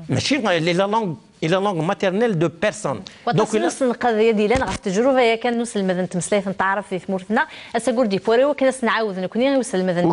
ماشي لا لونغ الى لونغ ماتيرنيل دو بيرسون دونك نوصل القضيه ديالنا غا في التجربه هي كان نوصل المذن تمسليت نتعرف في ثمورتنا اساقول دي فوري وكناس نعاود نكون يوصل المذن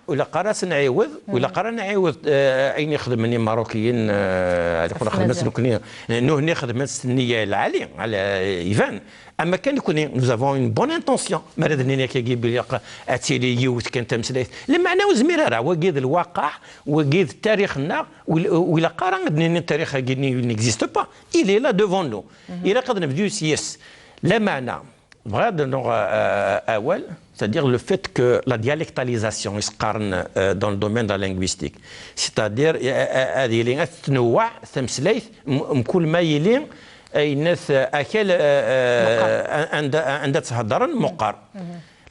ولا قرا سنعاود ولا قرا نعاود عيني خدمني ماروكيين كنا خدمت نكون هنا خدمت السنيه العاليه على ايفان اما كان يكون نو افون اون بون انتونسيون مراد نينا كيجيب اتيلي يوت كان تمسليت المعنى وزميرة وقيد الواقع وقيد تاريخنا ولا قرا نين التاريخ n'existe pas il est là devant nous il a قد نبداو سياس لا معنى بغا اول c'est-à-dire le fait que la dialectalisation يسقارن dans le domaine de la linguistique c'est-à-dire هذه اللي تنوع تمسليت كل ما يلي اي ناس اكل عند تهضرن مقر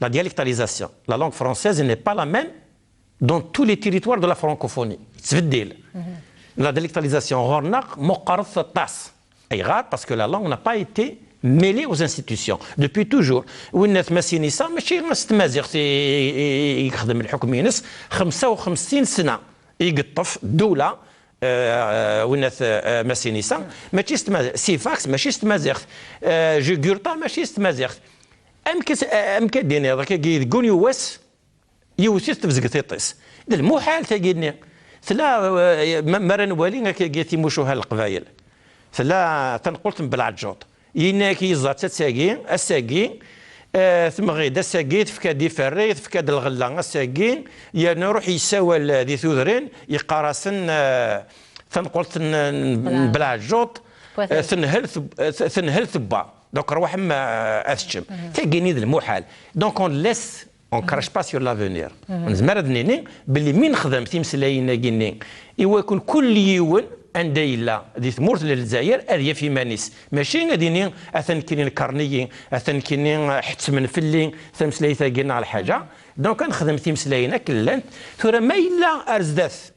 la dialectalisation la langue française n'est pas la même dans tous les territoires de la francophonie تبدل la dialectalisation غورناق مقرص الطاس اي غار parce que la langue n'a pas été mêlée aux institutions depuis toujours والناس ماسينيسا ماشي ناس تمازيغ يخدم الحكم ينس 55 سنه يقطف دوله والناس ماسينيسا ماشي تمازيغ سيفاكس ماشي تمازيغ جوغورتا ماشي تمازيغ ام كديني هذاك كيقول يواس يوسيس تفزقتيطيس المحال تاقيني ثلا مرن والي كي موشوها القبايل ثلا تنقلت بالعجوط يناك يزات تساقي الساقي ثم غيدا الساقي تفكاد فري تفكاد الغلا الساقي يا نروح يساوى ذي ثوذرين يقارسن تنقلت بالعجوط ثنهل ثبا دونك روح ما اثشم تاقيني ذا المحال دونك اون ليس on crache pas sur l'avenir. نزمر دنيني باللي مين خدم تيمسلاينا كيني يكون كل يوم عنده إلا دي ثمورت للجزائر هذه في مانيس ماشي غاديين اثن كاينين الكارنيين اثن كاينين حتس من فلين تمسلاي ثاقينا على حاجه دونك كنخدم تيمسلاينا كلان ثورا ما الا ارزداث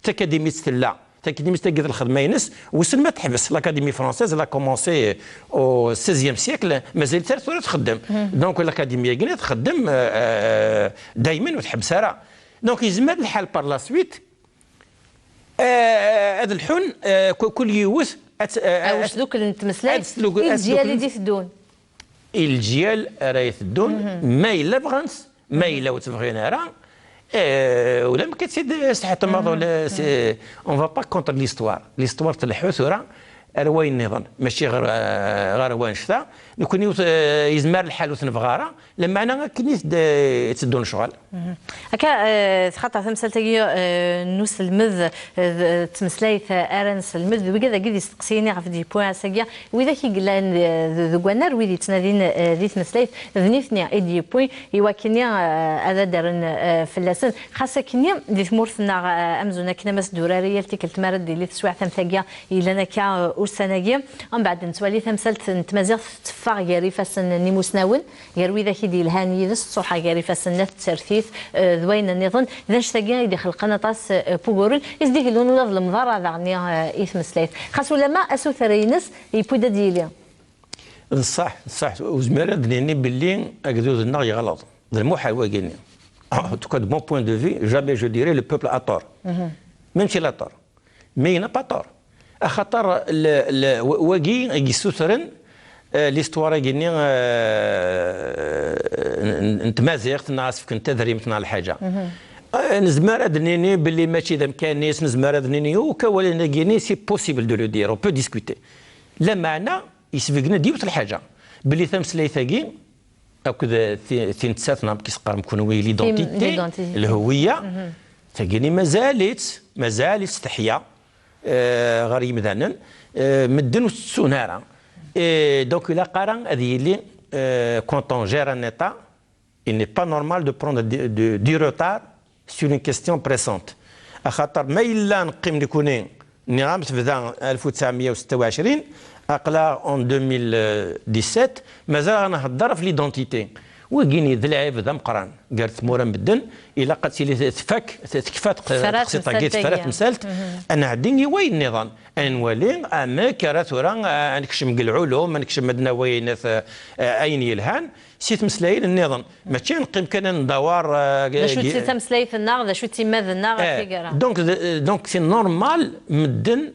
تاكاديميت ستلا تاكاديميت تاقيت الخدمه ينس وسن ما تحبس لاكاديمي فرونسيز لا كومونسي او 16 سيكل مازال ثورا تخدم دونك الاكاديميه كاينه تخدم دائما وتحبس راه دونك يزمر الحال بار لا سويت هذا الحن كل يوث واش دوك التمثلات الجيال اللي يثدون الجيال راه يثدون ما الا بغنس ما الا وتبغينا راه ولا ما كتسيد صحه المرض ولا اون فا با كونتر ليستوار تاع الحوث راه روين النظام ماشي غير وين شتا نكون يزمر الحال وتنفغاره لما انا كنيت تدون شغل هكا خاطر تمثلتي نوس المذ تمثليت ارنس المذ وكذا قد يسقسيني في دي بوان ساكيا واذا كي قال ذوانار ويدي تنادين ذي تمثليت ذنيثني دي بوين يواكنيا هذا دارن في اللسن خاصه كنيا دي ثمورثنا امزونا كنا مس دوراريه تيك التمرد اللي تسوع ثمثاكيا الا نكا والسناكيا ومن بعد نتوالي تمثلت نتمازيغ تفاغ ياري فاسن نيموسناول يروي ذاك يدي الهاني ذس صوحه ياري فاسن الترثيث ذوين النظام ذا شتاكيا يدخل قناطاس بوغورل يزديك لون ولا المضارع ذعني اثم سلايت خاص ولا ما اسو ثرينس يبودا دياليا صح وزميرة دنيني باللي اكدوز النغي غلط الموحى واقيني en tout cas de mon point de vue jamais je dirais le peuple a tort même s'il a tort mais il n'a pas tort خاطر واقي يسوثرن ليستوار كيني نتمازيغ نعرف كنت تذريمتنا على الحاجه نزمر ادنيني باللي ماشي ذا مكانيس نزمر ادنيني وكوالنا كيني سي بوسيبل دو لو دير اون بو ديسكوتي لا معنى يسبقنا ديوت الحاجه باللي ثمسلي ثاقي هكذا ثين تساتنا كيسقر مكونوي ليدونتيتي الهويه ثاقيني مازالت تستحيا غير يمدانن مدن السونارة donc il a قارن هذه اللي quand on gère un état il n'est pas normal de prendre du retard sur une question pressante خاطر ما إلا نقيم نكونين نعم تبدا 1926 أقلا en 2017 مازال غنهضر في ليدونتيتي وكيني ذلعب ذا مقران قال ثمورا بدن الى قد تفك تكفات قصيطه كيت فرات مسالت انا عديني وين النظام انولي اما كراتورا نكشم العلوم نكشم مدنا وين اين يلهان سيت مسلايل النظام ماشي نقيم كان ندوار شو تي مسلايل النار شو تي ماذا النار دونك سي نورمال مدن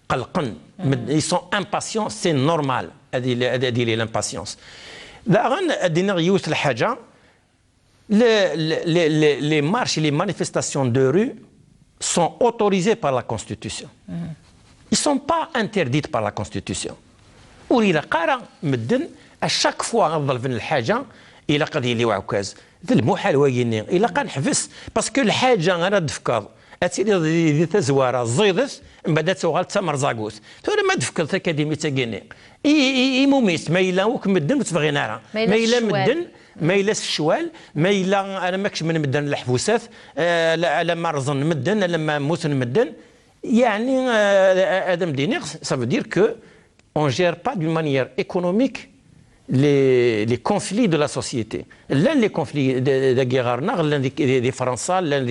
قلقن ils sont impatients c'est normal هذه لامباسيونس داغن ادينا غيوث الحاجه les marches et les manifestations de rue sont autorisées par la Constitution. Ils ne sont pas interdites par la Constitution. وإلا قارا مدن à chaque fois غنظل في الحاجه الى قد يلي وعكاز ذا المحال ويني الى قا نحبس باسكو الحاجه غير تفكر اتيلي ذي تزواره زيدت من بعد توغال تمر زاكوس ثم ما تفكر تاكاديمي تاكيني اي موميس ما الا وك مدن تبغي نارا ما الا مدن ما الا الشوال ما الا انا ماكش من مدن الحبوسات لما رزن مدن لما موسن مدن يعني هذا مدينير ça veut dire que on gère pas d'une manière économique les conflits de la société. L'un des conflits de guerre, l'un des Français, l'un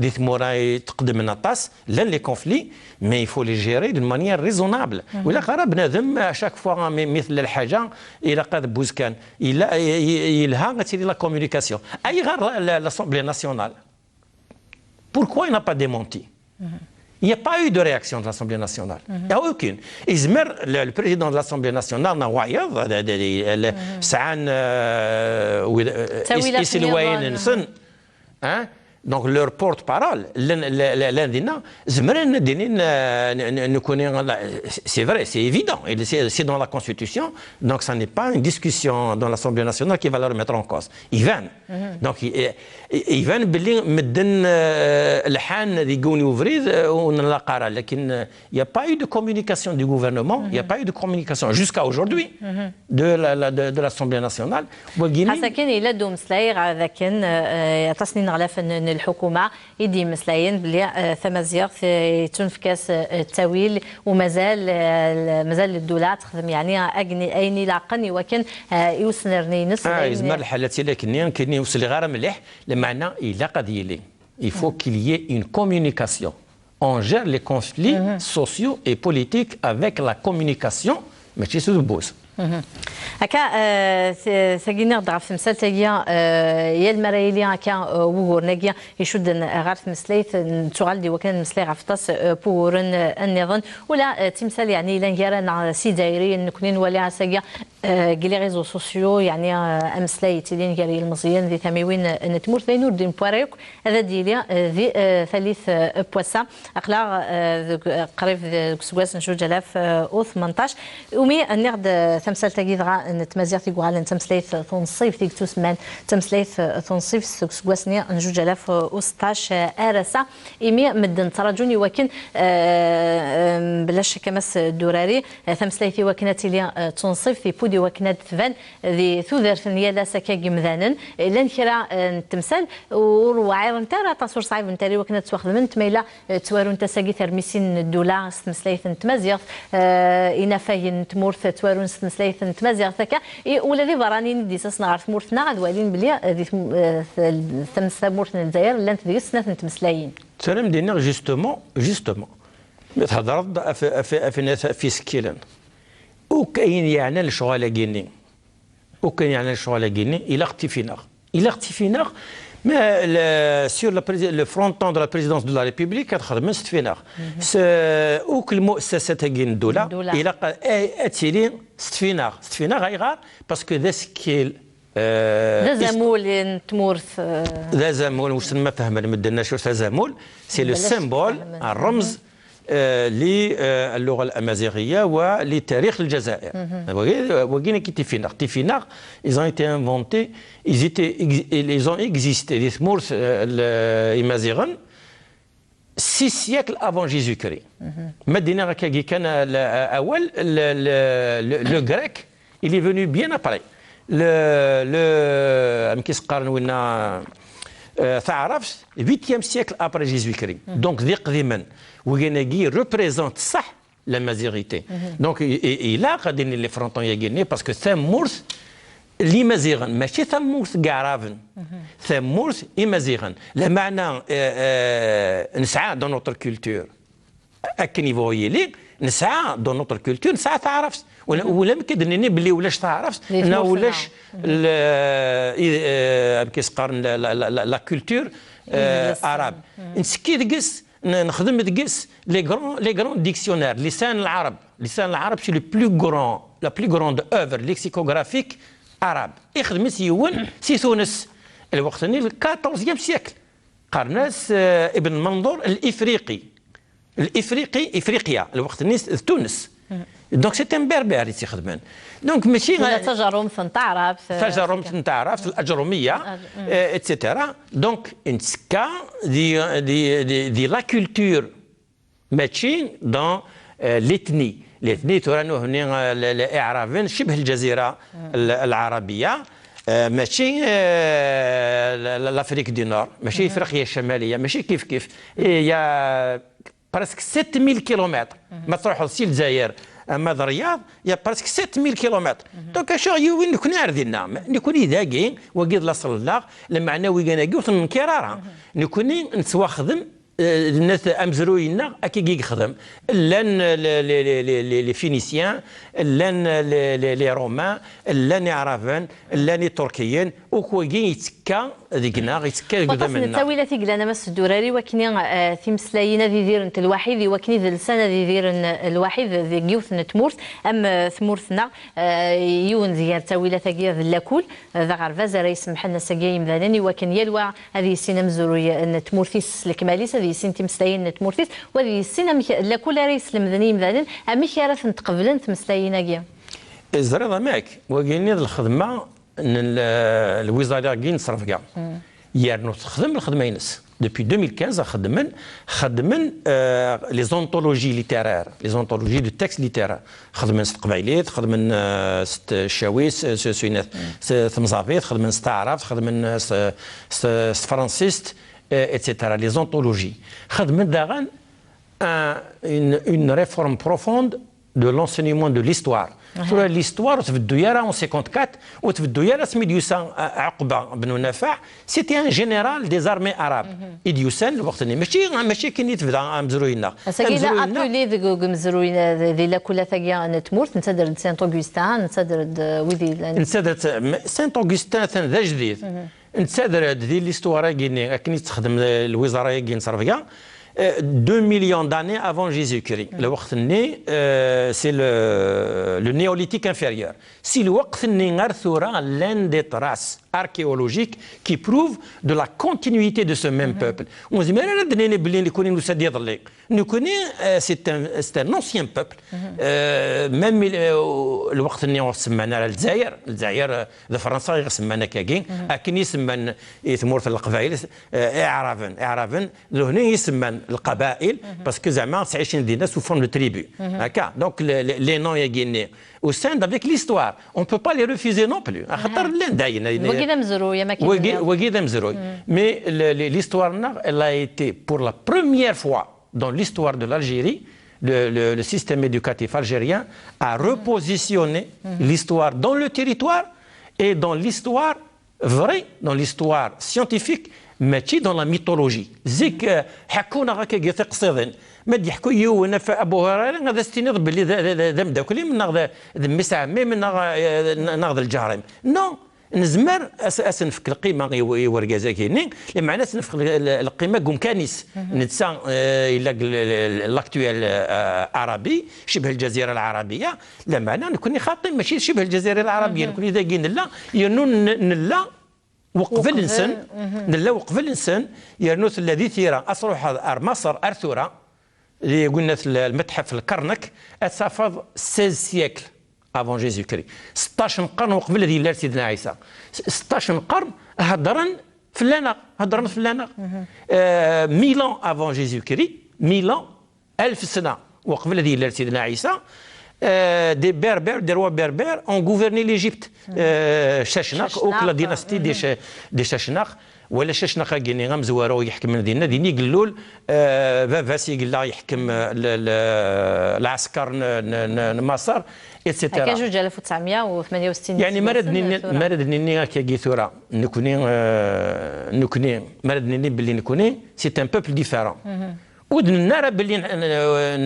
des Tmouraï, l'un des conflits, mais il faut les gérer d'une manière raisonnable. ولا قرا بنادم à chaque fois مثل الحاجة إلى قد بوزكان يلها la communication. أي غير l'Assemblée nationale. Pourquoi il n'a pas démenti? Il n'y a pas eu de réaction de l'Assemblée nationale. Il n'y a aucune. Le président de l'Assemblée nationale, donc leur porte-parole, c'est vrai, c'est évident, c'est dans la Constitution, donc ça n'est pas une discussion dans l'Assemblée nationale qui va leur mettre en cause. Ivan, donc Ivan Belin Medden Lhan Rigouni Ouvrid, on l'a qara, il n'y a pas eu de communication du gouvernement, il n'y a pas eu de communication jusqu'à aujourd'hui de l'Assemblée nationale. حسكن إلى دوم سلاير لكن تصنين على فن الحكومة يدي مسلاين بلي ثم زيارة تنفكاس التاويل ومازال الدولة تخدم يعني أيني لاقني وكان يوسنرني نص يزمر الحالات لكن كني يوصل غير مليح لمعنى إلا قد يلي il faut qu'il y ait une communication on gère les conflits sociaux et politiques avec la communication ماشي سوز بوز هكا ساقينا ضعف مثال تاقيا يا المرايلي هكا وغور ناقيا يشد غارث مسليت تشغل دي وكان مسلي غفتاس بورن النظام ولا تمثال يعني لانجارا سي دايري نكونين ولا ساقيا قلي ريزو سوسيو يعني امسلاي تيلين قالي المزيان ذي ثميوين نتمور ثينور دين بواريك هذا ديالي ذي ثالث بواسا اخلاق قريب سواس نشوج 2018 ومي النقد تمثال تاقيدغا نتمازيغ تيقوغال نتمسليث ثنصيف تيك توسمان تمسليث ثنصيف سكسكواسني نجوج 2016 ارسا ايمي مدن تراجوني وكن بلاش كمس الدراري تمسليثي وكنات لي تنصيف في بودي وكنات ثفان ذي ثوذر ثنيا لا سكاكي مذانا لان كرا نتمثل وعير نتارا تصور صعيب نتاري وكنات تواخذ من تميلا توارو نتا ساقي ترميسين الدولا تمسليث نتمازيغ إنا فاين تمورث توارو نتمسليث نتمازيغ ثكا ولا ذي براني ندي ساسنا غار تمورثنا غاد والين بلي ذي ثمس مورث الجزائر لان ذي سنه نتمسلاين سلام دينا جوستومون تهضر في سكيلان وكاين يعني الشغل كيني وكاين يعني الشغل كيني الى اختفينا mais sur le fronton de la présidence de la République خدمت ستفينار وكل مؤسسات هاكين الدولة الى اتيلي ستفينار غيغار باسكو ذا سكيل ذا زامول تمورث ذا زامول واش ما فهم المدنا شو ذا زامول سي لو سيمبول الرمز للغة الأمازيغية ولتاريخ الجزائر. وكاين كي تيفيناغ ils ont été inventés, ils ont existé les تمورث الأمازيغن 6 siècles avant Jésus-Christ. مدينة هكا كان أول le grec il est venu bien après. le كيس قارن وين تعرفت 8e siècle après Jésus-Christ. Donc ذي قديما وكاين représente صح la majorité. Donc il a قادين لي فرونطون يا parce que ثم مورث اللي مزيغا ماشي ثمورث كاع رافن ثمورث مزيغا لا معنى نسعى دون نوتر كولتور اكن يفوي لي نسعى دون نوتر كولتور نسعى تعرفت ولا مكدني بلي ولاش تعرفت ولاش كيس قارن لا كولتور عرب نسكي دقس نخدم دقس لي غران ديكسيونير لسان العرب سي لو بلو غران لا بلو غراند اوفر ليكسيكوغرافيك عرب يخدم سيون سي تونس الوقتني 14 سيكل قرناس ابن منظور افريقيا الوقتني تونس دونك سي ان بربر اللي تيخدمن دونك ماشي تجارب تعرف الاجروميه اتسيتيرا دونك انسكا دي لا كولتور ماشي دون ليتني ترانو هنا الاعرابين شبه الجزيره العربيه ماشي لافريك دي نور ماشي افريقيا الشماليه ماشي كيف يا برسك 7000 كيلومتر ما تروحوا لسي الجزائر اما الرياض يا برسك 7000 كيلومتر دونك اش وين نكون عارضينا نكون داكين وقيد لا صلاح المعنوي كناكي وثن كرارها نكون نسوا خدم الناس امزروينا اكي يخدم لان لي فينيسيان لان لي رومان لان عرفان لان تركيين وكوكي يتكا ديكنا يتكا قدامنا التاويله تيقلانا مس الدراري وكني تيمسلاينا ذي دير انت الوحيد وكني ذي لسانه ذي دير الوحيد ذي جيوث نتمورث ام ثمورثنا يون ذي التاويله تاكيا لاكول ذا غرفاز راه يسمح لنا ساكي مذانني وكن يلوى هذه السينه مزرويه نتمورثيس الكماليس هذه السين تيمسلاين نتمورثيس وهذه السينه لاكول راه يسلم ذني مذانن امي كيرا نتقبلن تمسلاينا كيا الزريضه معك وقيلني الخدمه الوزاره كاين نصرف كاع يارنو تخدم الخدمه ينس depuis 2015 خدمن لي زونتولوجي ليتيرير لي زونتولوجي دو تكست ليتيرير خدمن ست قبايليت خدمن ست شاويس سوينات ثمزافيت خدمن ست عرف خدمن ست فرانسيست اتسيتيرا لي زونتولوجي خدمن داغان une réforme profonde de l'enseignement de l'histoire. Sur l'histoire, en 1954, بن نافع, c'était un général des armées arabes. إديوسان الوقتني ماشي كي تبدا مزروينا. سكيلا أبولي ذو مزروينا ذي لا كل ثقيا نتمورت نتدرد سانت أوغسطان نتدرد ويدي نتدرد سانت أوغسطان ذا جديد. نتدرد ذي l'histoire كي كني تخدم الوزارة كي نصرفيا 2 millions d'années avant Jésus-Christ. Le وقت الني c'est le néolithique inférieur. Si le وقت الني نرثورا l'un des traces archéologiques qui prouvent de la continuité de ce même peuple. On dit mais là دنينا بلي نكوني نسد يضلي. نكوني c'est un ancien peuple. même الوقت الني سمانا الجزائر فرنسا يسمانا كاكين لكن يسمى يثمورث القبائل اعرافن لهنا يسمى القبائل باسكو زعما عايشين دينا سو فورم دو تريبو هكا دونك لي نون يا au sein d'avec l'histoire on peut pas les refuser non plus خاطر لا داين وكذا مزرويه ما كاين وكذا مزروي mais l'histoire elle a été pour la première fois dans l'histoire de l'Algérie le système éducatif algérien a repositionné l'histoire dans le territoire et dans l'histoire vraie dans l'histoire scientifique ماشي دون لا ميثولوجي زيك حكونا هكا تقصيدين ما يحكوا يونا ابو هريره هذا استنيض باللي ذا مداكلي من ناخذ ذمس عمي من ناخذ الجهرم نو نزمر اسنفك القيمه وركازا كاينين معناه نفك القيمه قوم كانيس نتسا لاكتويال عربي شبه الجزيره العربيه لا معناه نكوني خاطئ ماشي شبه الجزيره العربيه نكوني ذا كاين لا ينون نلا وقف الانسان نلا وقف الانسان يرنوث الذي ثيرا اصروح مصر ارثورا اللي قلنا المتحف الكرنك اتسافض 16 سيكل افون جيزو كري 16 قرن وقبل الذي لا سيدنا عيسى 16 قرن هضرن في اللانق 1000 افون جيزو كري 1000 سنه وقبل الذي لا سيدنا عيسى des berbères, des rois berbères ont gouverné l'Égypte. Shashnaq, ou la dynastie des Shashnaq. ولا شاشناخا كيني غمزوارو يحكم دينا ديني قلول فاسي قلا يحكم العسكر مصر اتسيتيرا كان جوج 1968 يعني مرض نيني كي ثورة نكوني مرض نيني باللي نكوني سي ان بوبل ديفيرون ودنا راه باللي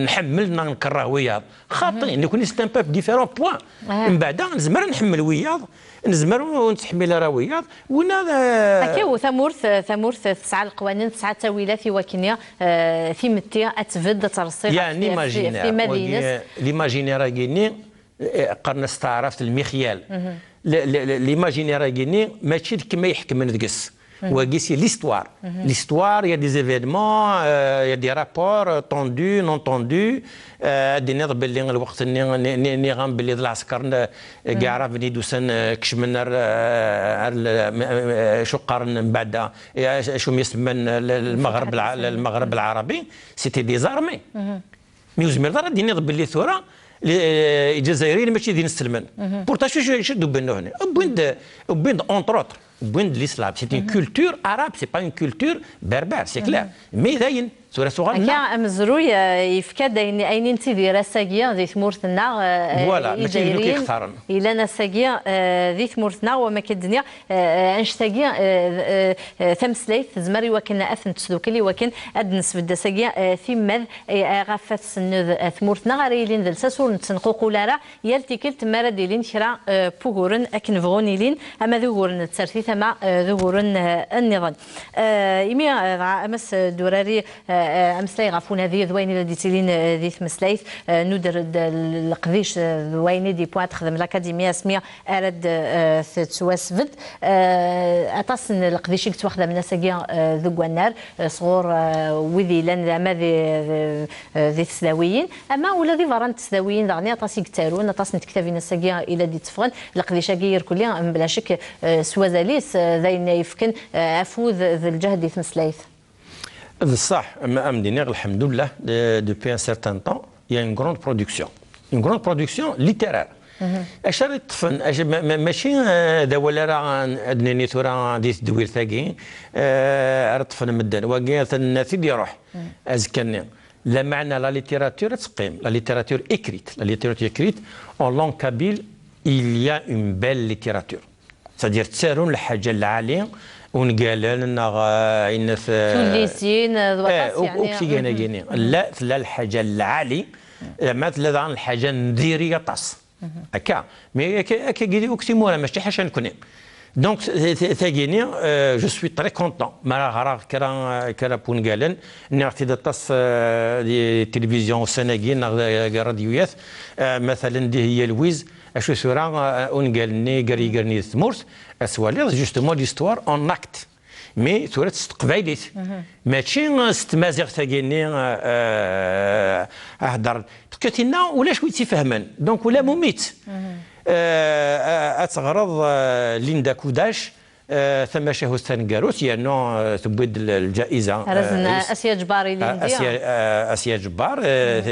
نحمل نكره وياض خاطئين نكوني سي ان بوبل ديفيرون بوان من بعد نزمر نحمل وياض نزمر ونتحمل راه وياض ونا هكا ثمورث تسعى القوانين تسعى تاويلات في وكنيا في متي اتفد ترصيغ يعني في مدينه ليماجينير كيني قرن استعرفت المخيال ليماجينير كيني ماشي كما يحكم نقص وقيسي ليستوار ليستوار يا دي زيفينمون يا دي رابور طوندو نون طوندو ديني باللي الوقت ني غام باللي العسكر كاع راه بني دوسن كشمن شو قرن من بعد شو يسمى المغرب العربي سيتي دي زارمي ميوزمير راه ديني باللي ثوره الجزائريين ماشي دين السلمان بورتا شدوا بينو هنا وبين اونتر اوتر وبين الاسلام سي une culture arabe c'est pas une culture berbère c'est clair mais داين سورة صغار كاع مزروي يفكا داين اينين تيدي راساكيا ذي ثمورتنا فوالا ماشي اللي كيختارن الا ناساكيا ذي ثمورتنا وما كدنيا انشتاكيا ثمسليث زمري وكنا اثن تسدوكلي وكن ادنس بداساكيا في مذ غافات سنوذ ثمورتنا غاريلين ذا الساسور نتنقوقو لارا يالتيكلت مارا ديلين كرا بوغورن اكن فغونيلين اما ذوغورن تسرثي ثما ذوغورن النظام يمي امس دوراري امسلاي غافون هذه ذويني ديتيلين ذي مسلايث ندر القديش ذويني دي بوان تخدم الاكاديميه اسميه ارد تسواسفد اتصن القديش تواخذ من ساكيا ذو النار صغور وذي لان اما ذي تسلاويين اما ولا ذي فران تسلاويين دغني اطاسي كتارون اتصن تكتافين ساكيا الى دي تفغن القديش كير كلها بلا شك سوازاليس ذين يفكن افوذ ذي الجهد دي مسلايث صح الحمد لله depuis un certain temps il y a une grande production littéraire اشار الطفن ماشي ولا راه ادني ثورة دي تدوير ثاقي الطفن مدن وقيت الناس يروح ازكني لا معنى لا ليتيراتور تقيم لا ليتيراتور écrite en langue kabyle il y a une belle littérature c'est-à-dire تسارون الحاجه العاليه ونقال لنا إن توليسين يعني لا الحاجة العالي ما لا الحاجة نديرية طاس هكا مي هكا كيدي اوكسيمورا ماشي حاجة نكوني دونك ثاقيني جو سوي تري كونطون ما راه كرا بونقالن نعطي طاس دي تلفزيون سناكين راديويات مثلا دي هي لويز اشو سورا ونقالني قريقرني ثمورت اسوالي جوستومون ليستوار اون اكت مي ثورة تقبايليت ماشي ستمازيغ ثاقيني اهدر كتينا ولا شوي تيفهمن دونك ولا مميت اتغرض ليندا كوداش ثم شهو ستانكاروس يعني تبويد الجائزه اسيا جباري اسيا جبار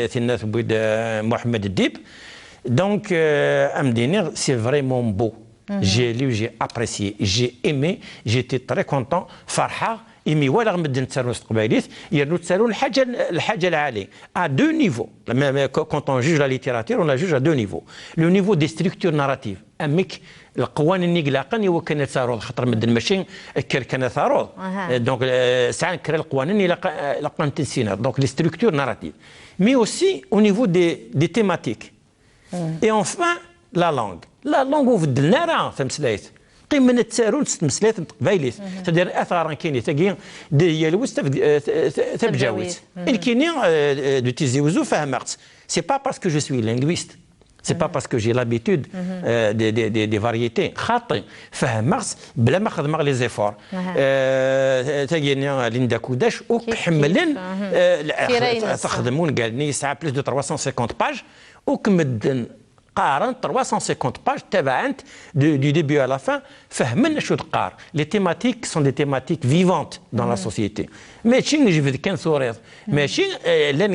ثنا تبويد محمد الديب دونك امدينير سي فريمون بو j'ai lu, j'ai apprécié, j'ai aimé, j'étais très content. فرحة إمي ولا غمدن تسارون قبايليت يرنو تسارون الحاجة العالية à deux niveaux. Quand on juge la littérature, on la juge à deux niveaux. Le niveau des structures narratives. أمك القوانين اللي قلاقن هو كانت ثاروض خاطر مدن ماشي كانت ثاروض. Donc ساعات كرا القوانين اللي لقن تنسينا. Donc les structures narratives. Mais aussi au niveau des thématiques. Et enfin la langue. لا لونغ وفدلنا راه تمسلايت قيم من التسارون تمسلايت تقبايليت تدير اثار كاينين تاكي هي الوز تبجاويت كاينين دو تيزيوزو فهمت سي با باسكو جو سوي لينغويست سي با باسكو جي لابيتود دي فاريتي خاطي فهمت بلا ما خدم لي زيفور تاكي ليندا كوداش وكحملن تخدمون قالني ساعه بلوس دو 350 باج وكمدن قارن 350 باج تبعت du début à la fin فهمنا شو تقار. Les thématiques sont des thématiques vivantes dans la société. ماشي نجبد كان صوريض ماشي لا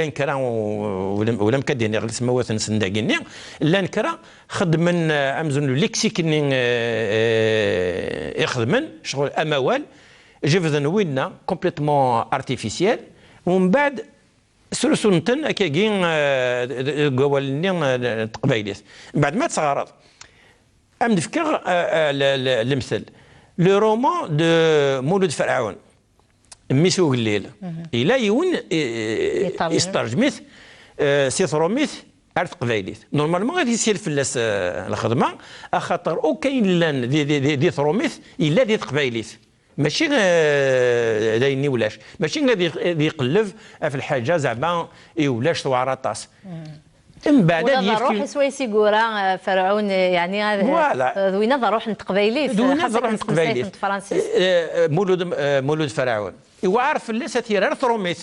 نكرا ولا مكديني غير سموات نسنداكيني لا نكرا خدمن امزون ليكسيك يخدمن شغل اموال جبدن وينا كومبليتمون ارتيفيسيال ومن بعد سلسلتن كاين قوالني تقبايليت بعد ما تصغرض ام نفكر المثل لو رومان دو مولود فرعون ميسو الليل الى يون يسترجميت سيثروميت ارث قبايليت نورمالمون غادي يسير فلاس الخدمه خاطر او كاين لان دي ثروميت الا دي قبايليت ماشي دايني ولاش ماشي غادي يقلب في الحاجه زعما ولاش ثوارطاس من بعد نروح سويسي كورا فرعون يعني دوينا نروح نتقبايليت دوينا نروح نتقبايليت مولود فرعون يعرف الناس تيرار ثروميت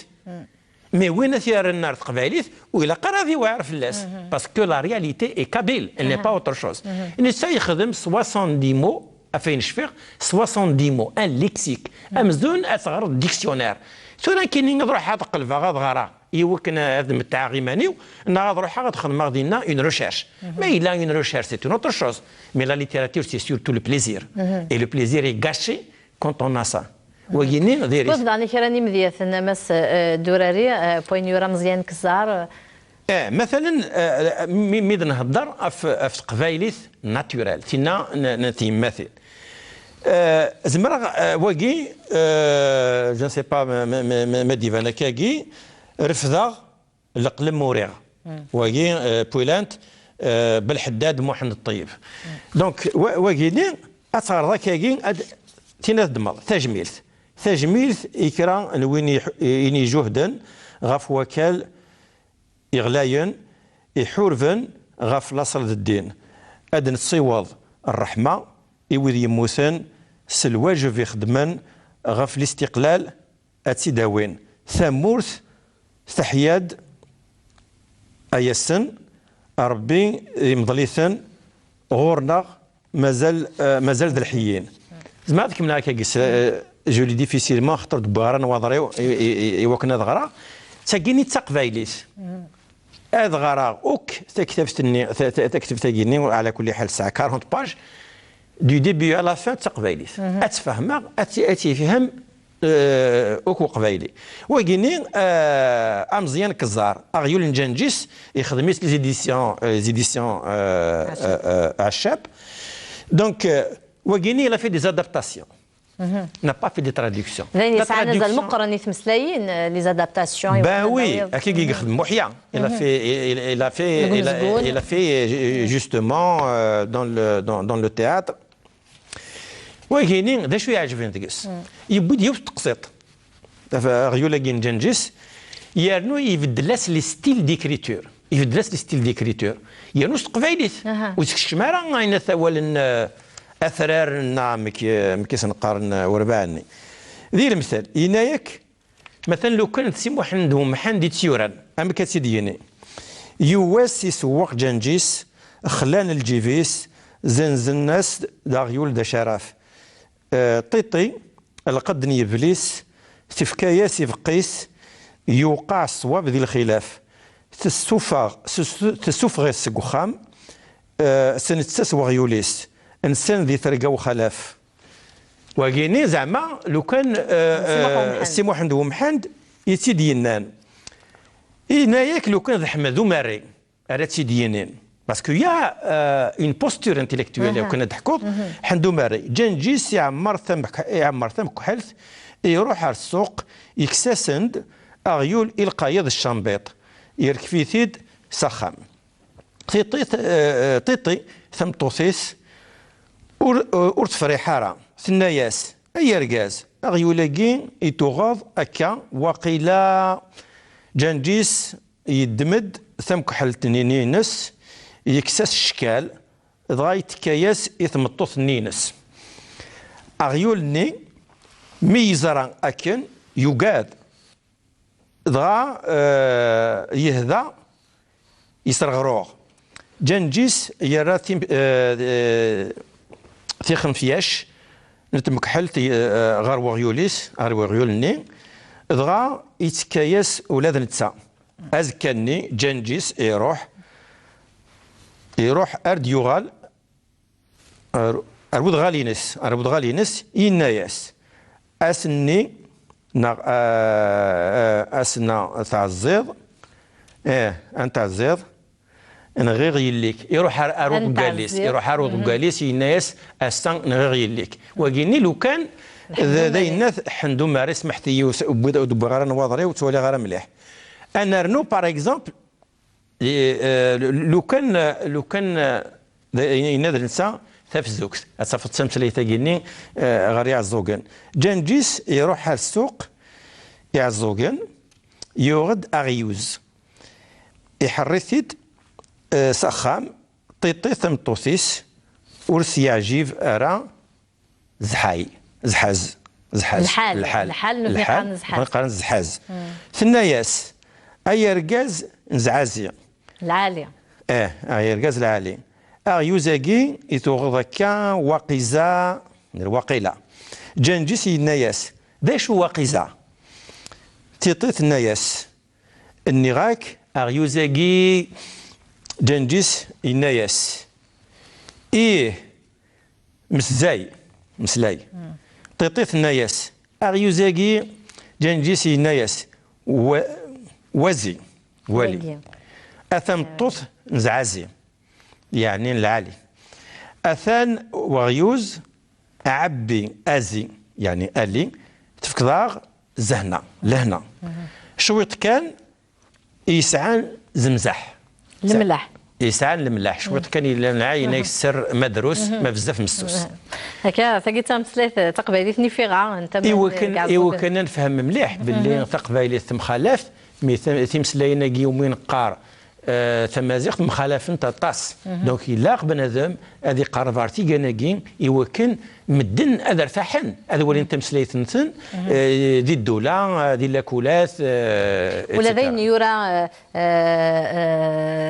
مي وين ثير النار تقبايليت وإلا قرا يعرف الناس باسكو لا رياليتي اي كابيل elle n'est pas autre chose الانسان يخدم 70 مو افين شفيق 70 مو ان ليكسيك امزون اصغر ديكسيونير سورا كاينين نروح هاد قلبه غاد يوكن هذا متاع غيمانيو انا غنروح غنخدم غادينا اون ريشيرش مي لا اون ريشيرش سي اون اوتر شوز مي لا ليتيراتور سي سورتو لو بليزير اي لو بليزير اي غاشي كونت اون سا وكيني ديري داني كراني مدياث مس دوراري بوين يورا مزيان كزار مثلا ميد نهضر في قبايليت ناتورال تينا نتيمثل زمر واكي جو سي با ما ديفانا كاكي رفضه القلم موريغ واكي بويلانت بالحداد محمد الطيب دونك واكيني اتصغر كاكي تينا دمر تجميلث إكرا وين يني جهدا غف وكال إغلاين يحورفن غف لاصل الدين أدن تصيوض الرحمة إوذ يموثن سلواجف يخدمن غف الاستقلال أتسيداوين ثمورث ثحياد أيسن ربي يمضليثن غورنا مازال ذا الحيين زعما كيما كيقيس جولي ديفيسيلمون خطرت باران وضريو يوكنا ضغرا تاكيني تقبايليس هذا غرا اوك تكتب تاكيني على كل حال ساعه 40 باج دو ديبي على فان تقبايليس اتفهم اتفهم اوكو قبايلي وكيني امزيان كزار اغيول نجنجيس يخدميت لي زيديسيون عشاب دونك وكيني لا في دي زادابتاسيون n'a pas fait de traduction. La traduction. Les adaptations. Ben oui, il a fait justement dans le théâtre. وكاينين ذا شو يعجبني تقص يبدا يتقسط غيولا كين جنجس يرنو يبدلس لي ستيل ديكريتور يبدلس لي ستيل ديكريتور يرنو تقبايليت وتكشمارا غاينا ثوال اثرار نعم مكيس نقارن وربعني ذي المثال ينايك مثلا لو كانت سي محمد ومحمد تيوران ام كاتيديني يواس يسوق جنجيس خلان الجيفيس زنزن الناس داغيول دا شرف طيطي القدني ابليس تفكايا سيفقيس يوقع الصواب ذي الخلاف تسوفغ السقخام سنتساس وغيوليس انسان ذي ثرقا وخلاف وكاينين زعما لو كان السي محمد ومحمد يتيدينان هناياك لو كان حمد وماري راه تيدينين باسكو يا اون بوستور انتيليكتويل لو كنا ضحكوا حندو ماري جنجيس يعمر ثم كحلث يروح على السوق يكساسند اغيول القايض الشامبيط يركفيثيد سخام طيطي ثم طوسيس ورت فريحارة ثناياس أي رجاز أغيولاكين يتوغاض أكا وقيلا جنجيس يدمد ثم كحل تنينينس يكسس شكال ضغاي تكاياس يثمطوث نينس أغيولني ميزرا أكن يقاد ضغا يهدى يسرغروغ جنجيس يرى تيخن فياش نتمكحل غار وغيوليس غار وغيولني دغا يتكايس ولاد نتسا ازكاني جنجيس يروح ارد يغال ارود غالينس يناياس اسني اسنا تاع الزيض انت الزيض نغير يليك يروح اروق جاليس يناياس استان نغير يليك وكيني لو كان ذا الناس حندو مارس محتي ودبغار نواضري وتولي غير مليح انا رنو باغ اكزومبل لو كان ينادر الانسان تفزوكس اتصفت سمسليتا كيني غير يعزوكن جنجيس يروح على السوق يعزوكن يوغد اغيوز يحرثيد سخام طيطي ثمطوسيس ورث يعجيب ارا زحاز الحال زحاز ثناياس اي رجاز نزعازي العالي اي رجاز العالي يوزاكي يتوغضكا وقيزا الوقيلة جنجيس يناياس داش وقيزا تيطيت الناياس النغاك يوزاكي جنجيس يناياس مسلاي طيطيت الناياس يوزاكي جنجيس يناياس وزي والي اثم طوث نزعازي يعني العالي اثان وغيوز عبي ازي يعني الي تفكضاغ زهنا لهنا شويط كان يسعان زمزح الملاح يسعان الملاح شويط كان يلعين السر مدروس ما بزاف مسوس هكا ثقيت مسلات تقبايليتني في غا انت ايوا كان نفهم مليح باللي تقبايليت مخالف تيمسلاينا يومين قار تمازيغ مخالف انت طاس دونك الا بنادم هذه قرفارتي كاناكين يوكن مدن هذا رفاحن هذا ولين تمسليت نتن دي الدوله دي لاكولات ولا ذين يرى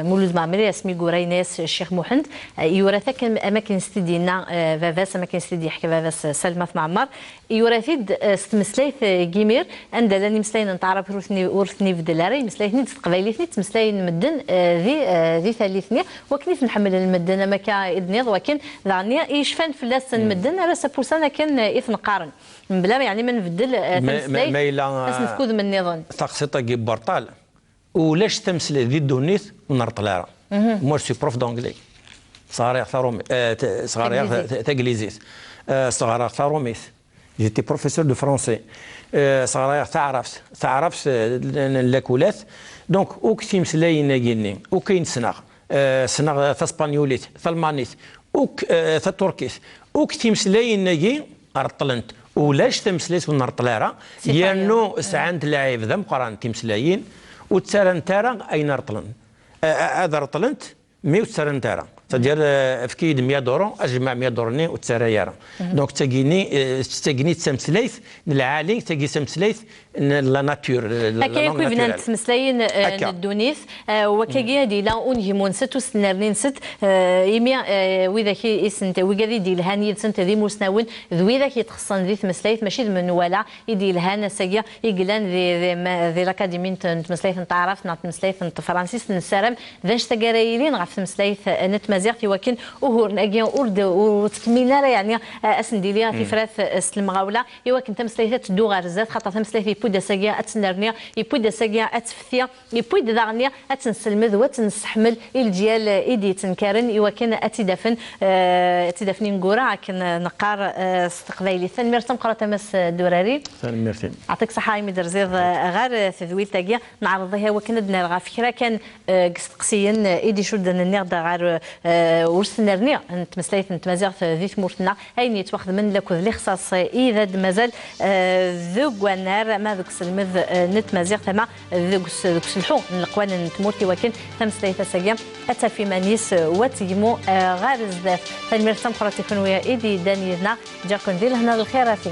مولود معمري اسمي قريناس الشيخ محمد يرى ثاك اماكن ستدينا فافاس اماكن ستدي يحكي فافاس سلمى في معمر يرى ثيد استمسليت كيمير عند لاني مسلاين نتعرف ورثني في دلاري مسلايتني تقبايليتني تمسلاين مدن ذي ثالثني وكنيت نحمل المدن ما كايدنيض ولكن ذعني يشفان في لاس المدن على سبوسانا كان اثن قارن من بلا يعني ما نبدل تمسلايت اسنفكوذ من النظام تقسيطه كي بورطال ولاش تمثل ذي الدونيث ونرطلارا مور سي بروف دونجلي صغار ثارومي صغار تانجليزيث صغار ثاروميث جيتي بروفيسور دو فرونسي صغار تعرفت لاكولات دونك اوك تيمسلاين ناقيني وكاين سنغ ثاسبانيوليت ثالمانيث اوك ثتركيث اوك تيمسلاين ناقي ارطلنت ولاش تمسليت ونرطلارا يانو سعانت لاعب ذا مقران تيمسلاين وتسارن تارا اين رطلن هذا رطلنت 100 تسارن تارا تدير افكيد 100 دورو اجمع 100 دورني وتسارا يارا دونك تاكيني تسمسليث العالي تاكي سمسليث لا ناتور هكا يكون بنان تسمسلاين الدونيث وكاكي هادي لا اونجيمون ست وسنرنين ست يميا وإذا كي اسنت وكادي دي الهاني سنت ذي موسناون ذوي ذاك يتخصن ذي تمسلايث ماشي من ولا يدي الهان ساكيا يقلان ذي لاكاديمي تمسلايث نتعرف نتمسلايث فرانسيس نسارم ذاش تقرايلين غاف تمسلايث نتمازيغتي ولكن وهور ناقيا اورد وتكملنا يعني اسندي ليها في فراث سلمغاوله ايوا كنت مسلايث تدو غارزات خاطر تمسلايث يبودا ساكيا اتنرنيا يبودا ساكيا اتفثيا يبودا داغنيا اتنسلمذ وتنستحمل الجيال ايدي تنكرن ايوا كان اتدفني نقورا كن نقار استقبالي ثاني مرتم قرا تمس دراري ثاني مرتين يعطيك صحه يمي درزير غير ثذويل تاكيا نعرضها وكنا دنا غا فكره كان قسقسيا ايدي شدنا النغدا غير ورسنرني نتمسلايث نتمازيغ ذي ثمورتنا اين يتواخذ من لك ذي خصاص اذا مازال ذوق ونار ما ذوك سلمذ نتمازيغ ثما ذوق سلحو القوان نتمورتي ولكن تمسلايث ساكيا اتا في مانيس وتيمو غير الزداف فالمرسم قراتي كنويا ايدي دانينا جاكم دير هنا الخير في